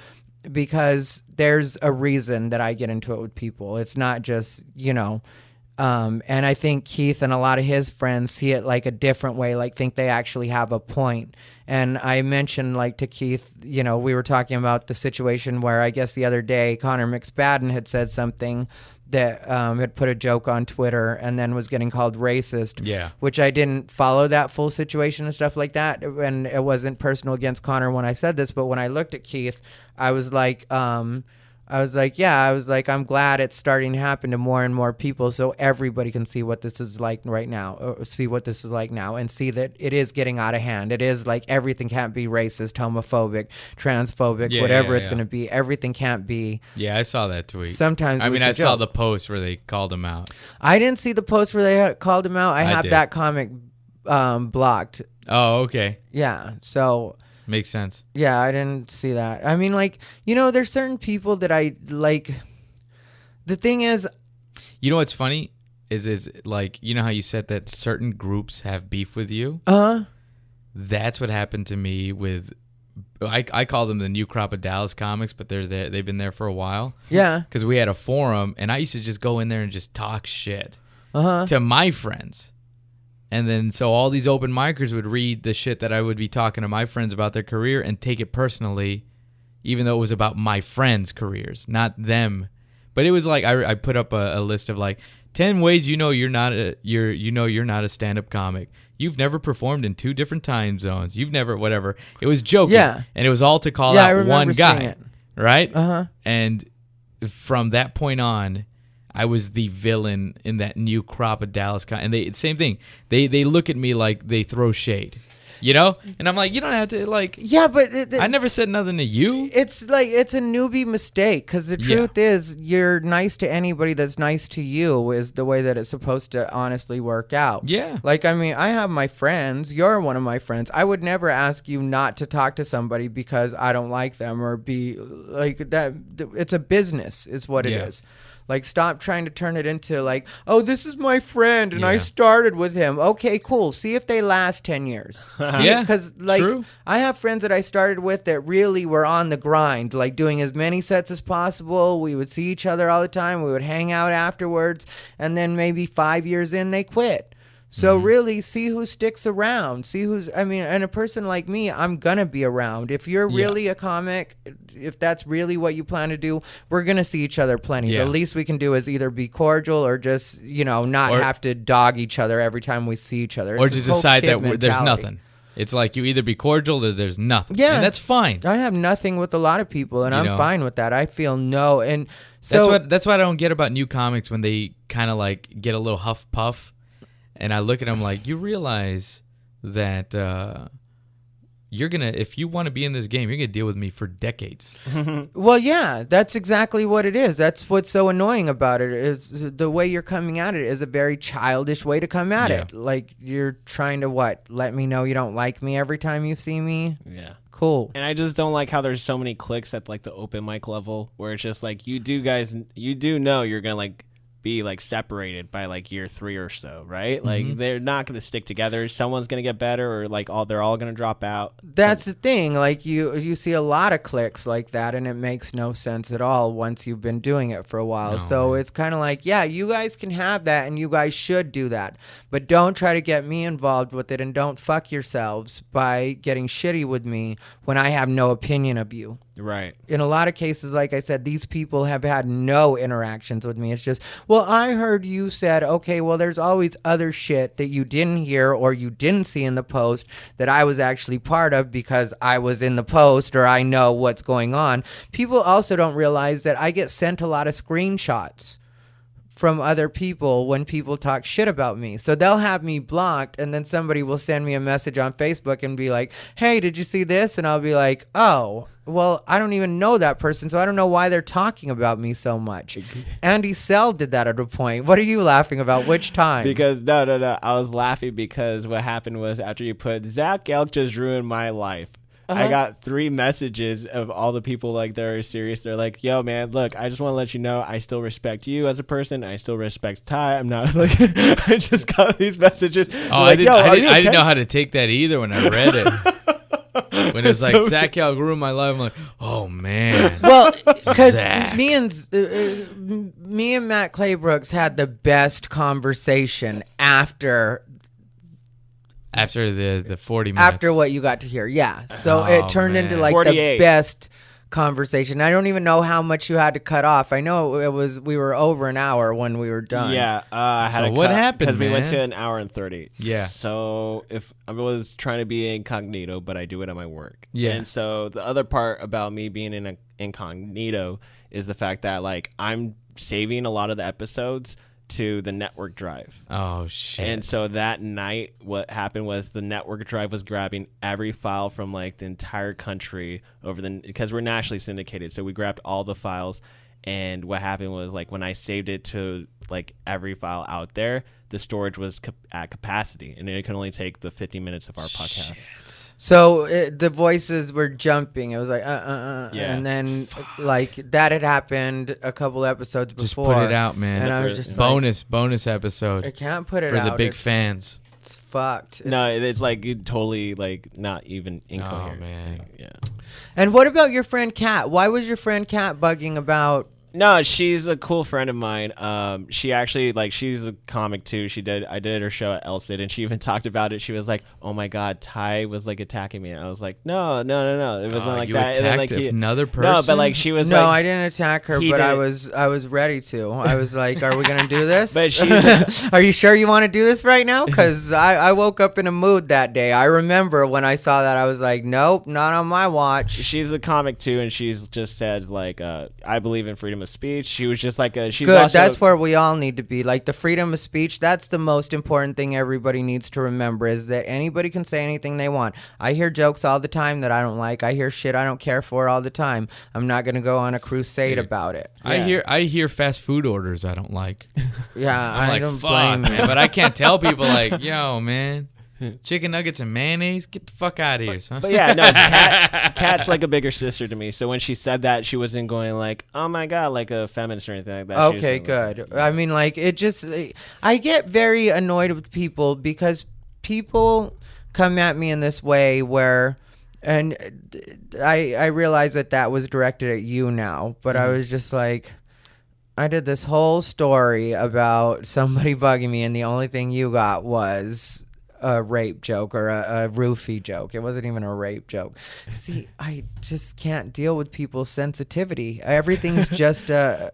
Because there's a reason that I get into it with people. It's not just, and I think Keith and a lot of his friends see it like a different way, like think they actually have a point. And I mentioned like to Keith, we were talking about the situation where I guess the other day Connor McSpadden had said something that had put a joke on Twitter and then was getting called racist. Yeah. Which I didn't follow that full situation and stuff like that. And it wasn't personal against Connor when I said this, but when I looked at Keith, I was like, I'm glad it's starting to happen to more and more people so everybody can see what this is like right now, or see what this is like now and see that it is getting out of hand. It is like everything can't be racist, homophobic, transphobic, whatever it's going to be. Everything can't be. Yeah, I saw that tweet. Sometimes I saw the post where they called him out. I didn't see the post where they called him out. I have that comic blocked. Oh, okay. Yeah, so... Makes sense. Yeah, I didn't see that. I mean, like, there's certain people that I like. The thing is, what's funny is like, how you said that certain groups have beef with you? That's what happened to me with, I call them the new crop of Dallas comics, but they've been there for a while. Yeah. Because we had a forum, and I used to just go in there and just talk shit to my friends. And then so all these open micers would read the shit that I would be talking to my friends about their career and take it personally, even though it was about my friends' careers, not them. But it was like I put up a list of like 10 ways you're not a stand-up comic. You've never performed in 2 different time zones. You've never whatever. It was joking. Yeah. And it was all to call out one guy. Right? And from that point on, I was the villain in that new crop of Dallas. And same thing. They look at me like they throw shade, And I'm like, you don't have to like. Yeah, but I never said nothing to you. It's like it's a newbie mistake because the truth is you're nice to anybody that's nice to you is the way that it's supposed to honestly work out. Yeah. Like, I mean, I have my friends. You're one of my friends. I would never ask you not to talk to somebody because I don't like them or be like that. It's a business is what it is. Like, stop trying to turn it into like, oh, this is my friend and I started with him. Okay, cool. See if they last 10 years. Because, like, true. I have friends that I started with that really were on the grind, like doing as many sets as possible. We would see each other all the time. We would hang out afterwards. And then maybe 5 years in, they quit. So really see who sticks around. And a person like me, I'm going to be around. If you're really a comic, if that's really what you plan to do, we're going to see each other plenty. Yeah. The least we can do is either be cordial or just, not have to dog each other every time we see each other. Or just decide that there's nothing. It's like you either be cordial or there's nothing. Yeah. And that's fine. I have nothing with a lot of people, and I'm fine with that. I feel no. And so that's what I don't get about new comics when they kind of like get a little huff puff. And I look at them like, you realize that, if you want to be in this game, you're gonna deal with me for decades. Well, yeah, that's exactly what it is. That's what's so annoying about it is the way you're coming at it is a very childish way to come at it. Like you're trying to let me know you don't like me every time you see me. Yeah. Cool. And I just don't like how there's so many clicks at like the open mic level where it's just like you do know you're gonna like be like separated by like year 3 or so, right? Like they're not going to stick together. Someone's going to get better, or like they're all going to drop out. That's the thing. Like you see a lot of clicks like that, and it makes no sense at all once you've been doing it for a while. It's kind of like, yeah, you guys can have that, and you guys should do that, but don't try to get me involved with it, and don't fuck yourselves by getting shitty with me when I have no opinion of you. Right. In a lot of cases, like I said, these people have had no interactions with me. It's just, well, I heard you said, okay, well, there's always other shit that you didn't hear or you didn't see in the post that I was actually part of because I was in the post or I know what's going on. People also don't realize that I get sent a lot of screenshots from other people when people talk shit about me. So they'll have me blocked, and then somebody will send me a message on Facebook and be like, hey, did you see this? And I'll be like, oh, well, I don't even know that person, so I don't know why they're talking about me so much. Andy Sell did that at a point. What are you laughing about? Which time? Because no. I was laughing because what happened was after you put Zac Elk just ruined my life. I got 3 messages of all the people like that are serious. They're like, yo, man, look, I just want to let you know I still respect you as a person. I still respect Ty. I'm not like, I just got these messages. Oh, like, I didn't know how to take that either when I read it. When it's like, Zac Elk ruined my life, I'm like, oh, man. Well, because me and Matt Claybrooks had the best conversation after the 40 minutes. After what you got to hear, yeah. So it turned into like 48. the best conversation. I don't even know how much you had to cut off. I know we were over an hour when we were done. Yeah, I had So to what cut happened, because we went man? to an hour and 30. Yeah. So if I was trying to be incognito, but I do it at my work. Yeah. And so the other part about me being in a incognito is the fact that like I'm saving a lot of the episodes to the network drive. Oh, shit. And so that night, what happened was the network drive was grabbing every file from like the entire country because we're nationally syndicated. So we grabbed all the files. And what happened was like when I saved it to like every file out there, the storage was at capacity, and it could only take the 50 minutes of our podcast. So the voices were jumping. It was like, Yeah. And then like that had happened a couple episodes before. Just put it out, man. And I was just bonus episode I can't put it for out. the big It's- fans. It's fucked. No, it's like totally like not even incoherent. Oh, man. Yeah. And what about your friend Kat? Why was your friend Kat bugging about? No, she's a cool friend of mine. She actually she's a comic too. I did her show at Elsid, and she even talked about it. She was like, "Oh my God, Ty was like attacking me." I was like, "No, it wasn't like you that." And then, attacked like, another person? No, but like she was. No, like, I didn't attack her, he but did. I was ready to. I was like, "Are we gonna do this?" But Are you sure you want to do this right now? Because I woke up in a mood that day. I remember when I saw that, I was like, "Nope, not on my watch." She's a comic too, and she's just says like, "I believe in freedom of speech." She was just like she's Good. also That's where we all need to be. Like the freedom of speech. That's the most important thing everybody needs to remember is that anybody can say anything they want. I hear jokes all the time that I don't like. I hear shit I don't care for all the time. I'm not gonna go on a crusade about it. Yeah. I hear fast food orders I don't like. Yeah, I'm I like, don't fuck, blame you. man. But I can't tell people like, yo, man, chicken nuggets and mayonnaise, get the fuck out of here, son. But yeah, no, Kat's like a bigger sister to me. So when she said that, she wasn't going like, "Oh my God," like a feminist or anything like that. She was Okay, like, good. I mean, like, it just, I get very annoyed with people because people come at me in this way where, and I realize that was directed at you now, but I was just like, I did this whole story about somebody bugging me, and the only thing you got was a rape joke or a roofie joke. It wasn't even a rape joke. See, I just can't deal with people's sensitivity. Everything's just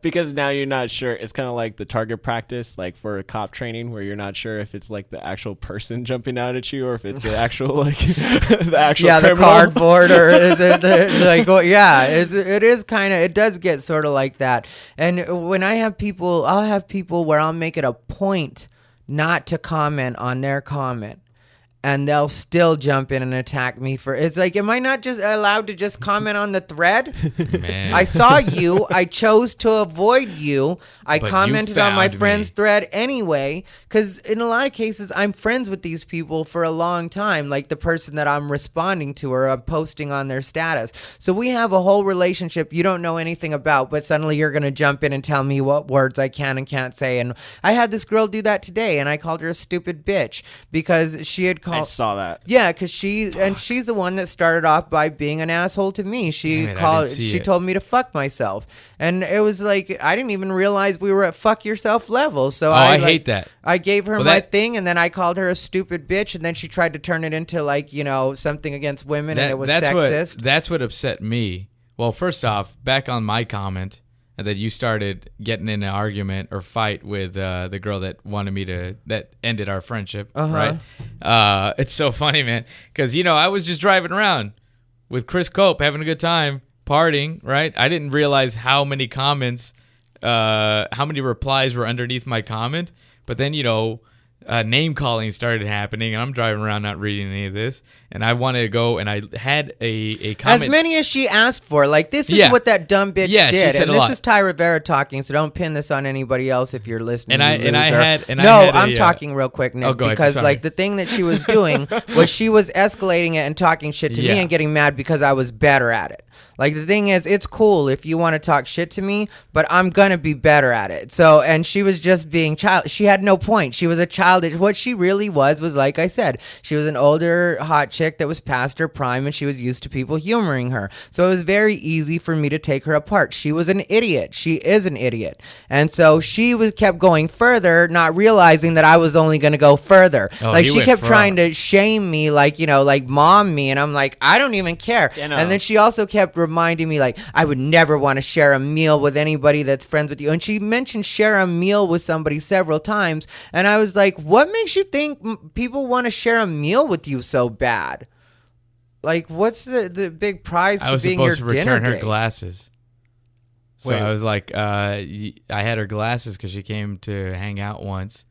Because now you're not sure. It's kind of like the target practice, like for cop training, where you're not sure if it's like the actual person jumping out at you or if it's the actual like the actual the criminal. cardboard, or is it like? Well, yeah, it is kind of. It does get sort of like that. And when I have people, I'll have people where I'll make it a point not to comment on their comment. and they'll still jump in and attack me for it's like, am I not just allowed to just comment on the thread? Man. I saw you. I chose to avoid you. I But you commented on my found friend's me. thread anyway, because in a lot of cases, I'm friends with these people for a long time, like the person that I'm responding to or I'm posting on their status. So we have a whole relationship you don't know anything about, but suddenly you're going to jump in and tell me what words I can and can't say. And I had this girl do that today, and I called her a stupid bitch because she had I called... saw that. Yeah, because she's the one that started off by being an asshole to me. She Damn it, I didn't see she it. told me to fuck myself, and it was like I didn't even realize we were at fuck yourself level. So I like, hate that. I gave her Well, my that- thing, and then I called her a stupid bitch, and then she tried to turn it into like something against women, and it was sexist. That's what upset me. Well, first off, back on my comment that you started getting in an argument or fight with the girl that wanted me that ended our friendship, right? It's so funny, man, because I was just driving around with Chris Cope having a good time partying, right? I didn't realize how many comments, how many replies were underneath my comment, but then name calling started happening, and I'm driving around not reading any of this, and I wanted to go, and I had a comment. As many as she asked for. Like, this is Yeah. what that dumb bitch Yeah, she did. said And a this lot. is Ty Rivera talking, so don't pin this on anybody else if you're listening. And you I loser. had I'm a, talking real quick, Nick, oh, go ahead, because sorry. like the thing that she was doing was she was escalating it and talking shit to me Yeah. and getting mad because I was better at it. Like, the thing is, it's cool if you want to talk shit to me, but I'm going to be better at it. So, and she was just being child. She had no point. She was a childish. What she really was like I said, she was an older hot chick that was past her prime, and she was used to people humoring her. So it was very easy for me to take her apart. She was an idiot. She is an idiot. And so she kept going further, not realizing that I was only going to go further. Oh, Like, he she went kept far. trying to shame me, like, like mom me. And I'm like, I don't even care. You know. And then she also kept reminding me, like, I would never want to share a meal with anybody that's friends with you. And she mentioned share a meal with somebody several times. And I was like, what makes you think people want to share a meal with you so bad? Like, what's the big prize I to was being your supposed to dinner return her date? glasses. So Wait. I was like, I had her glasses because she came to hang out once,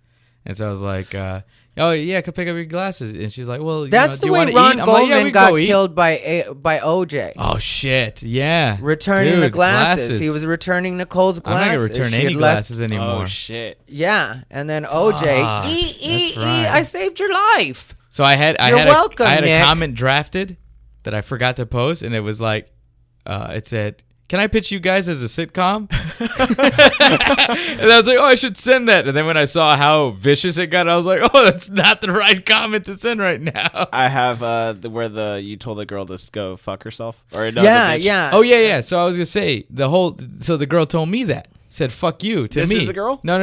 and so I was like, oh yeah, come pick up your glasses, and she's like, well, That's do the you way wanna Ron eat? I'm like, yeah, Goldman we got go eat. killed by OJ. Oh shit, yeah, Returning Dude, the glasses. He was returning Nicole's I'm not glasses. gonna return She any had left- glasses anymore. Oh shit. Yeah, and then OJ, Fuck, that's right. I saved your life. So I had You're welcome, I had Nick. a comment drafted that I forgot to post, and it was like, it said, "Can I pitch you guys as a sitcom?" And I was like, "Oh, I should send that." And then when I saw how vicious it got, I was like, "Oh, that's not the right comment to send right now." I have where you told the girl to go fuck herself. Or no, Yeah, the bitch. yeah. Oh yeah. So I was gonna say so the girl told me that, said "fuck you" to This me. is the girl? No.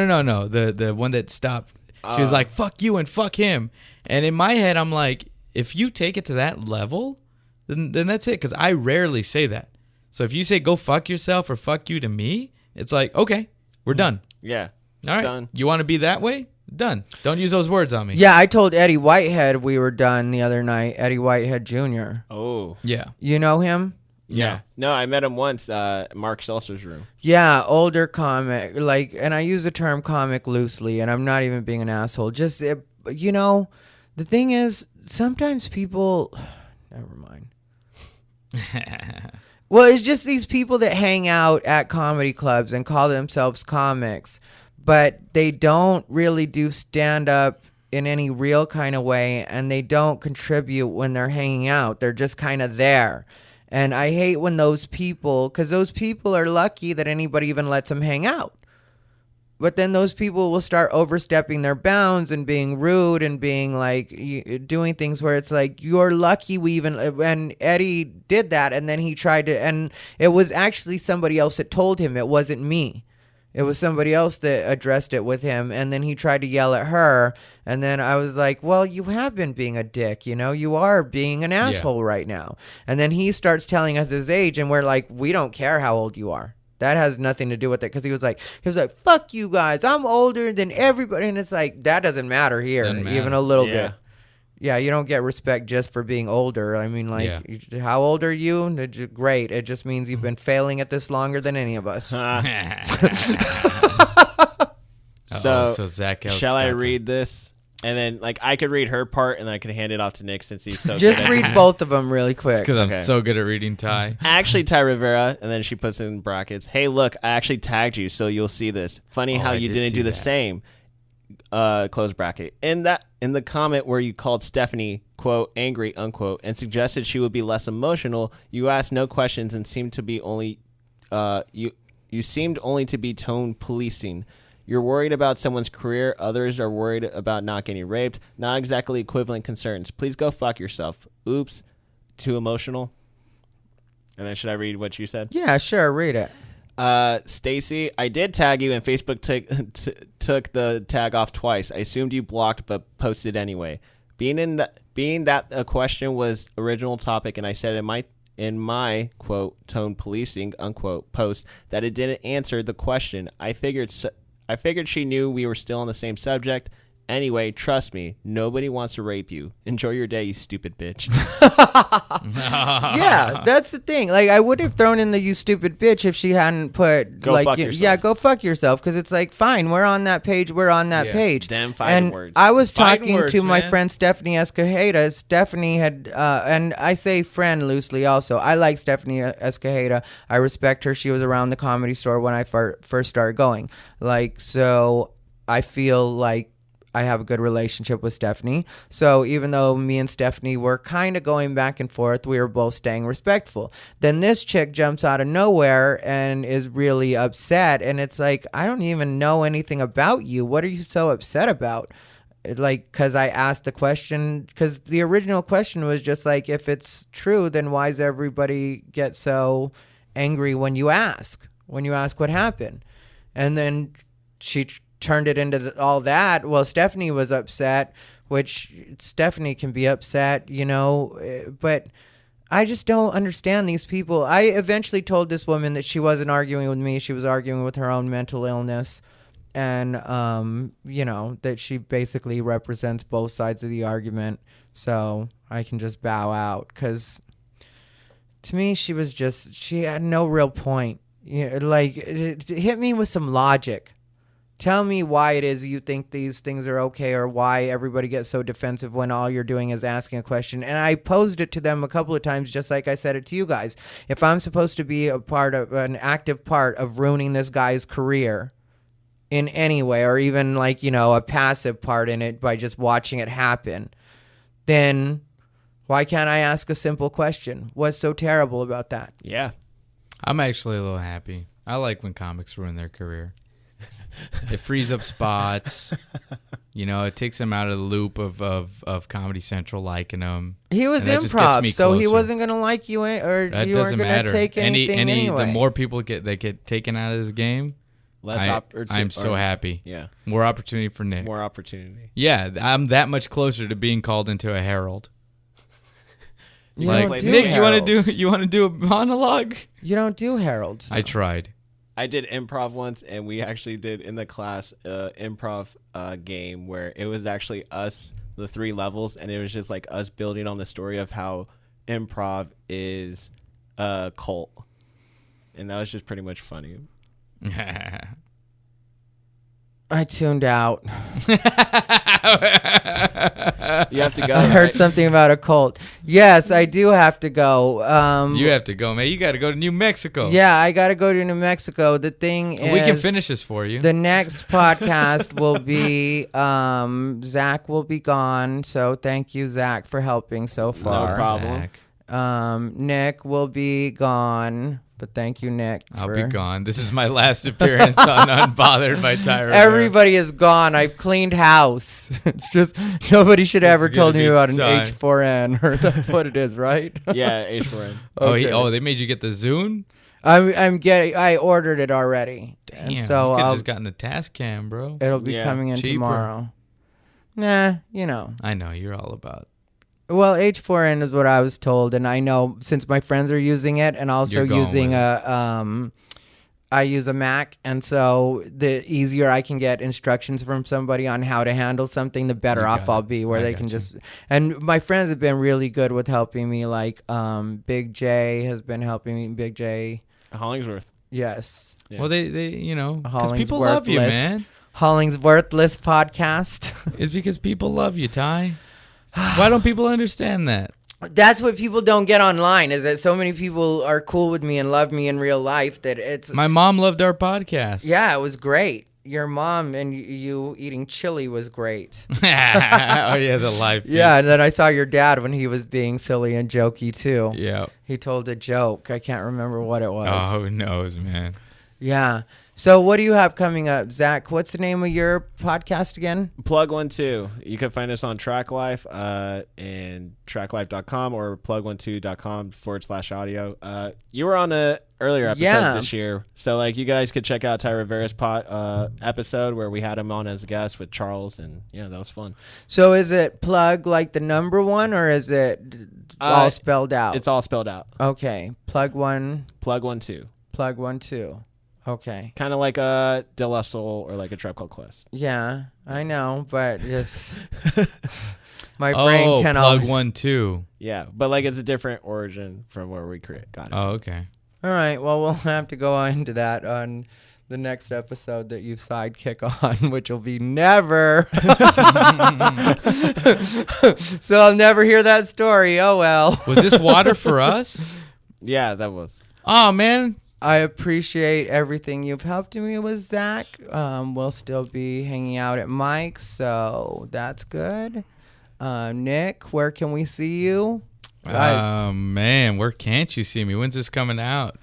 The one that stopped. She was like "fuck you" and "fuck him," and in my head I'm like, if you take it to that level, then that's it. Because I rarely say that. So if you say "go fuck yourself" or "fuck you" to me, it's like, okay, we're done. Yeah. All right, Done. you want to be that way? Done. Don't use those words on me. Yeah, I told Eddie Whitehead we were done the other night. Eddie Whitehead Jr. Oh. Yeah. You know him? Yeah. No, I met him once, Mark Seltzer's room. Yeah, older comic. Like, and I use the term comic loosely, and I'm not even being an asshole. Just, the thing is, sometimes people... Never mind. Well, it's just these people that hang out at comedy clubs and call themselves comics, but they don't really do stand-up in any real kind of way, and they don't contribute when they're hanging out. They're just kind of there. And I hate when those people, because those people are lucky that anybody even lets them hang out. But then those people will start overstepping their bounds and being rude and being like doing things where it's like, you're lucky we even, and Eddie did that. And then he tried to, and it was actually somebody else that told him. It wasn't me. It was somebody else that addressed it with him. And then he tried to yell at her. And then I was like, well, you have been being a dick. You are being an asshole right now. And then he starts telling us his age. And we're like, we don't care how old you are. That has nothing to do with it, because he was like, fuck you guys, I'm older than everybody, and it's like, that doesn't matter here, Doesn't matter. even a little Yeah. bit. Yeah, you don't get respect just for being older. I mean, like, how old are you? Great, it just means you've been failing at this longer than any of us. So, Zac Elk shall I got read this? And then, like, I could read her part, and then I could hand it off to Nick since he's so Just good at read both of them really quick. Because I'm Okay. so good at reading Ty. Actually, Ty Rivera, and then she puts in brackets, hey, look, I actually tagged you, so you'll see this. Funny how I you did didn't see do the that. same. Close bracket. In the comment where you called Stephanie, quote, angry, unquote, and suggested she would be less emotional, you asked no questions and seemed to be only, you seemed only to be tone policing. You're worried about someone's career. Others are worried about not getting raped. Not exactly equivalent concerns. Please go fuck yourself. Oops. Too emotional. And then should I read what you said? Yeah, sure. Read it. Stacy, I did tag you and Facebook took the tag off twice. I assumed you blocked but posted anyway. Being that a question was original topic and I said in my quote tone policing unquote post that it didn't answer the question. I figured she knew we were still on the same subject. Anyway, trust me, nobody wants to rape you. Enjoy your day, you stupid bitch. Yeah, that's the thing. Like, I would have thrown in the "you stupid bitch" if she hadn't put Go like, fuck yeah, yourself. go fuck yourself. Because it's like, fine, we're on that page. We're on that Yeah. page. Damn fighting and words. I was Fighting talking words, to my man. friend Stephanie Escajeda. Stephanie had, and I say friend loosely. Also, I like Stephanie Escajeda. I respect her. She was around the Comedy Store when I first started going. Like, so I feel like I have a good relationship with Stephanie. So even though me and Stephanie were kind of going back and forth, we were both staying respectful. Then this chick jumps out of nowhere and is really upset. And it's like, I don't even know anything about you. What are you so upset about? Like, because I asked the question, because the original question was just like, if it's true, then why does everybody get so angry when you ask what happened? And then she turned it into all that. Well, Stephanie was upset, which Stephanie can be upset, you know, but I just don't understand these people. I eventually told this woman that she wasn't arguing with me. She was arguing with her own mental illness. And, you know, that she basically represents both sides of the argument. So I can just bow out because to me, she had no real point. You know, like, hit me with some logic. Tell me why it is you think these things are okay or why everybody gets so defensive when all you're doing is asking a question. And I posed it to them a couple of times, just like I said it to you guys. If I'm supposed to be an active part of ruining this guy's career in any way, or even like, you know, a passive part in it by just watching it happen, then why can't I ask a simple question? What's so terrible about that? Yeah. I'm actually a little happy. I like when comics ruin their career. It frees up spots. You know, it takes them out of the loop of Comedy Central liking them. He was And that just gets improv, me so he closer. wasn't going to like you, or That you weren't doesn't going to matter. take anything anyway. The more people that get taken out of this game, I'm so happy. Yeah. More opportunity for Nick. More opportunity. Yeah, I'm that much closer to being called into a Herald. You Like, don't do Nick, you heralds. want to do a monologue? You don't do heralds. I tried. I did improv once, and we actually did in the class improv game where it was actually us, the 3 levels, and it was just like us building on the story of how improv is a cult. And that was just pretty much funny. I tuned out. You have to go. I heard right? something about a cult. Yes, I do have to go. You have to go, man. You got to go to New Mexico. Yeah, I got to go to New Mexico. The thing is, We can finish this for you. The next podcast will be Zach will be gone. So thank you, Zach, for helping so far. No problem. Zach. Nick will be gone. But thank you, Nick. I'll be gone. This is my last appearance on Unbothered by Tyra. Everybody is gone. I've cleaned house. It's just nobody should ever gonna told me be about an time. H4n, or that's what it is, right? Yeah, H4N. Oh, they made you get the Zune? I ordered it already. Damn, And so you could I'll, just gotten the task cam, bro. it'll be Yeah, coming in cheaper. tomorrow. Nah, you know. I know you're all about. Well, H4n is what I was told, and I know since my friends are using it, and also You're going using with I use a Mac, and so the easier I can get instructions from somebody on how to handle something, the better You off got I'll it. be. Where I they got can you. just, and my friends have been really good with helping me. Like Big J has been helping me. Big J, Hollingsworth. yes. Yeah. Well, they because people Hollingsworth love you, list. man. Holling's Worthless podcast. It's because people love you, Ty. Why don't people understand that? That's what people don't get online, is that so many people are cool with me and love me in real life that it's... My mom loved our podcast. Yeah, it was great. Your mom and you eating chili was great. Oh, yeah, the live feed. Yeah, and then I saw your dad when he was being silly and jokey, too. Yeah. He told a joke. I can't remember what it was. Oh, who knows, man? Yeah. So what do you have coming up, Zach? What's the name of your podcast again? Plug 12. You can find us on Track Life and tracklife.com or plug12.com/audio. You were on a earlier episode this year, so like you guys could check out Ty Rivera's episode where we had him on as a guest with Charles, and yeah, that was fun. So is it plug like the number one, or is it all spelled out? It's all spelled out. Okay. Plug 12. Plug 12. Plug 12. Okay. Kind of like a De La Soul or like a Tribe Called Quest. Yeah, I know, but just my brain can plug always... 12. Yeah, but like it's a different origin from where we got it. Oh, okay. All right. Well, we'll have to go into that on the next episode that you sidekick on, which will be never. So I'll never hear that story. Oh, well. Was this water for us? Yeah, that was. Oh, man. I appreciate everything you've helped me with, Zach. We'll still be hanging out at Mike's, so that's good. Nick, where can we see you? Man, where can't you see me? When's this coming out?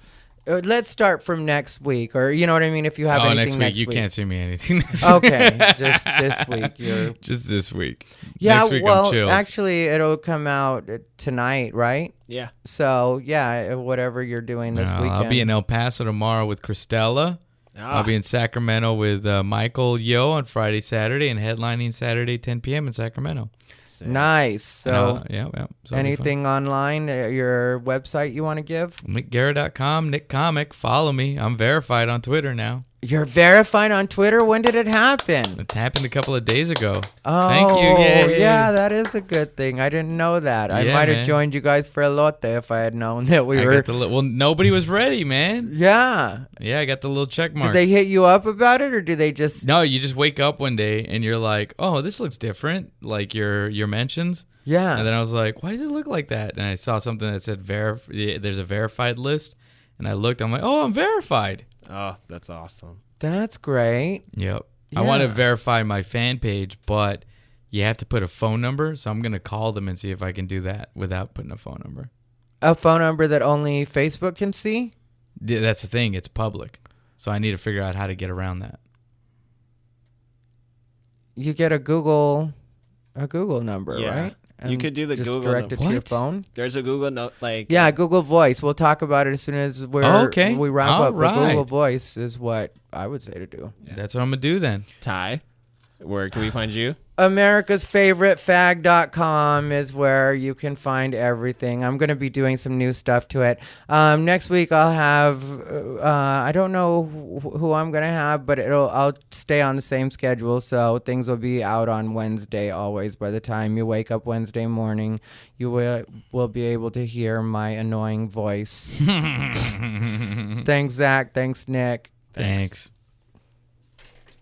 Let's start from next week, or you know what I mean. If you have anything next week, you can't see me anything. Okay, just this week. Just this week. Yeah, next week well, I'm chilled. actually, it'll come out tonight, right? Yeah. So yeah, whatever you're doing this weekend. I'll be in El Paso tomorrow with Christella. I'll be in Sacramento with Michael Yo on Friday, Saturday, and headlining Saturday, 10 p.m. in Sacramento. Nice. So, yeah. So anything online, your website you want to give? Guerra.com, Nick Comic. Follow me. I'm verified on Twitter now. You're verified on Twitter? When did it happen? It happened a couple of days ago. Oh, thank you. Yay. Yeah, that is a good thing. I didn't know that. I might have joined you guys for elote if I had known that we were. Well, nobody was ready, man. Yeah. Yeah, I got the little check mark. Did they hit you up about it, or do they just? No, you just wake up one day and you're like, oh, this looks different, like your mentions. Yeah. And then I was like, why does it look like that? And I saw something that said there's a verified list. And I looked, I'm like, oh, I'm verified. Oh, that's awesome. That's great. Yep. Yeah. I want to verify my fan page, but you have to put a phone number. So I'm going to call them and see if I can do that without putting a phone number. A phone number that only Facebook can see? That's the thing. It's public. So I need to figure out how to get around that. You get a Google number, right? And you could do the just Google direct it to your phone. There's a Google note, like Google Voice. We'll talk about it as soon as we wrap up. But Google Voice is what I would say to do. Yeah. That's what I'm gonna do then. Ty, where can we find you? America's favorite fag.com is where you can find everything. I'm going to be doing some new stuff to it. Next week I'll have, I don't know who I'm going to have, but I'll stay on the same schedule. So things will be out on Wednesday always. By the time you wake up Wednesday morning, you will be able to hear my annoying voice. Thanks, Zach. Thanks, Nick. Thanks.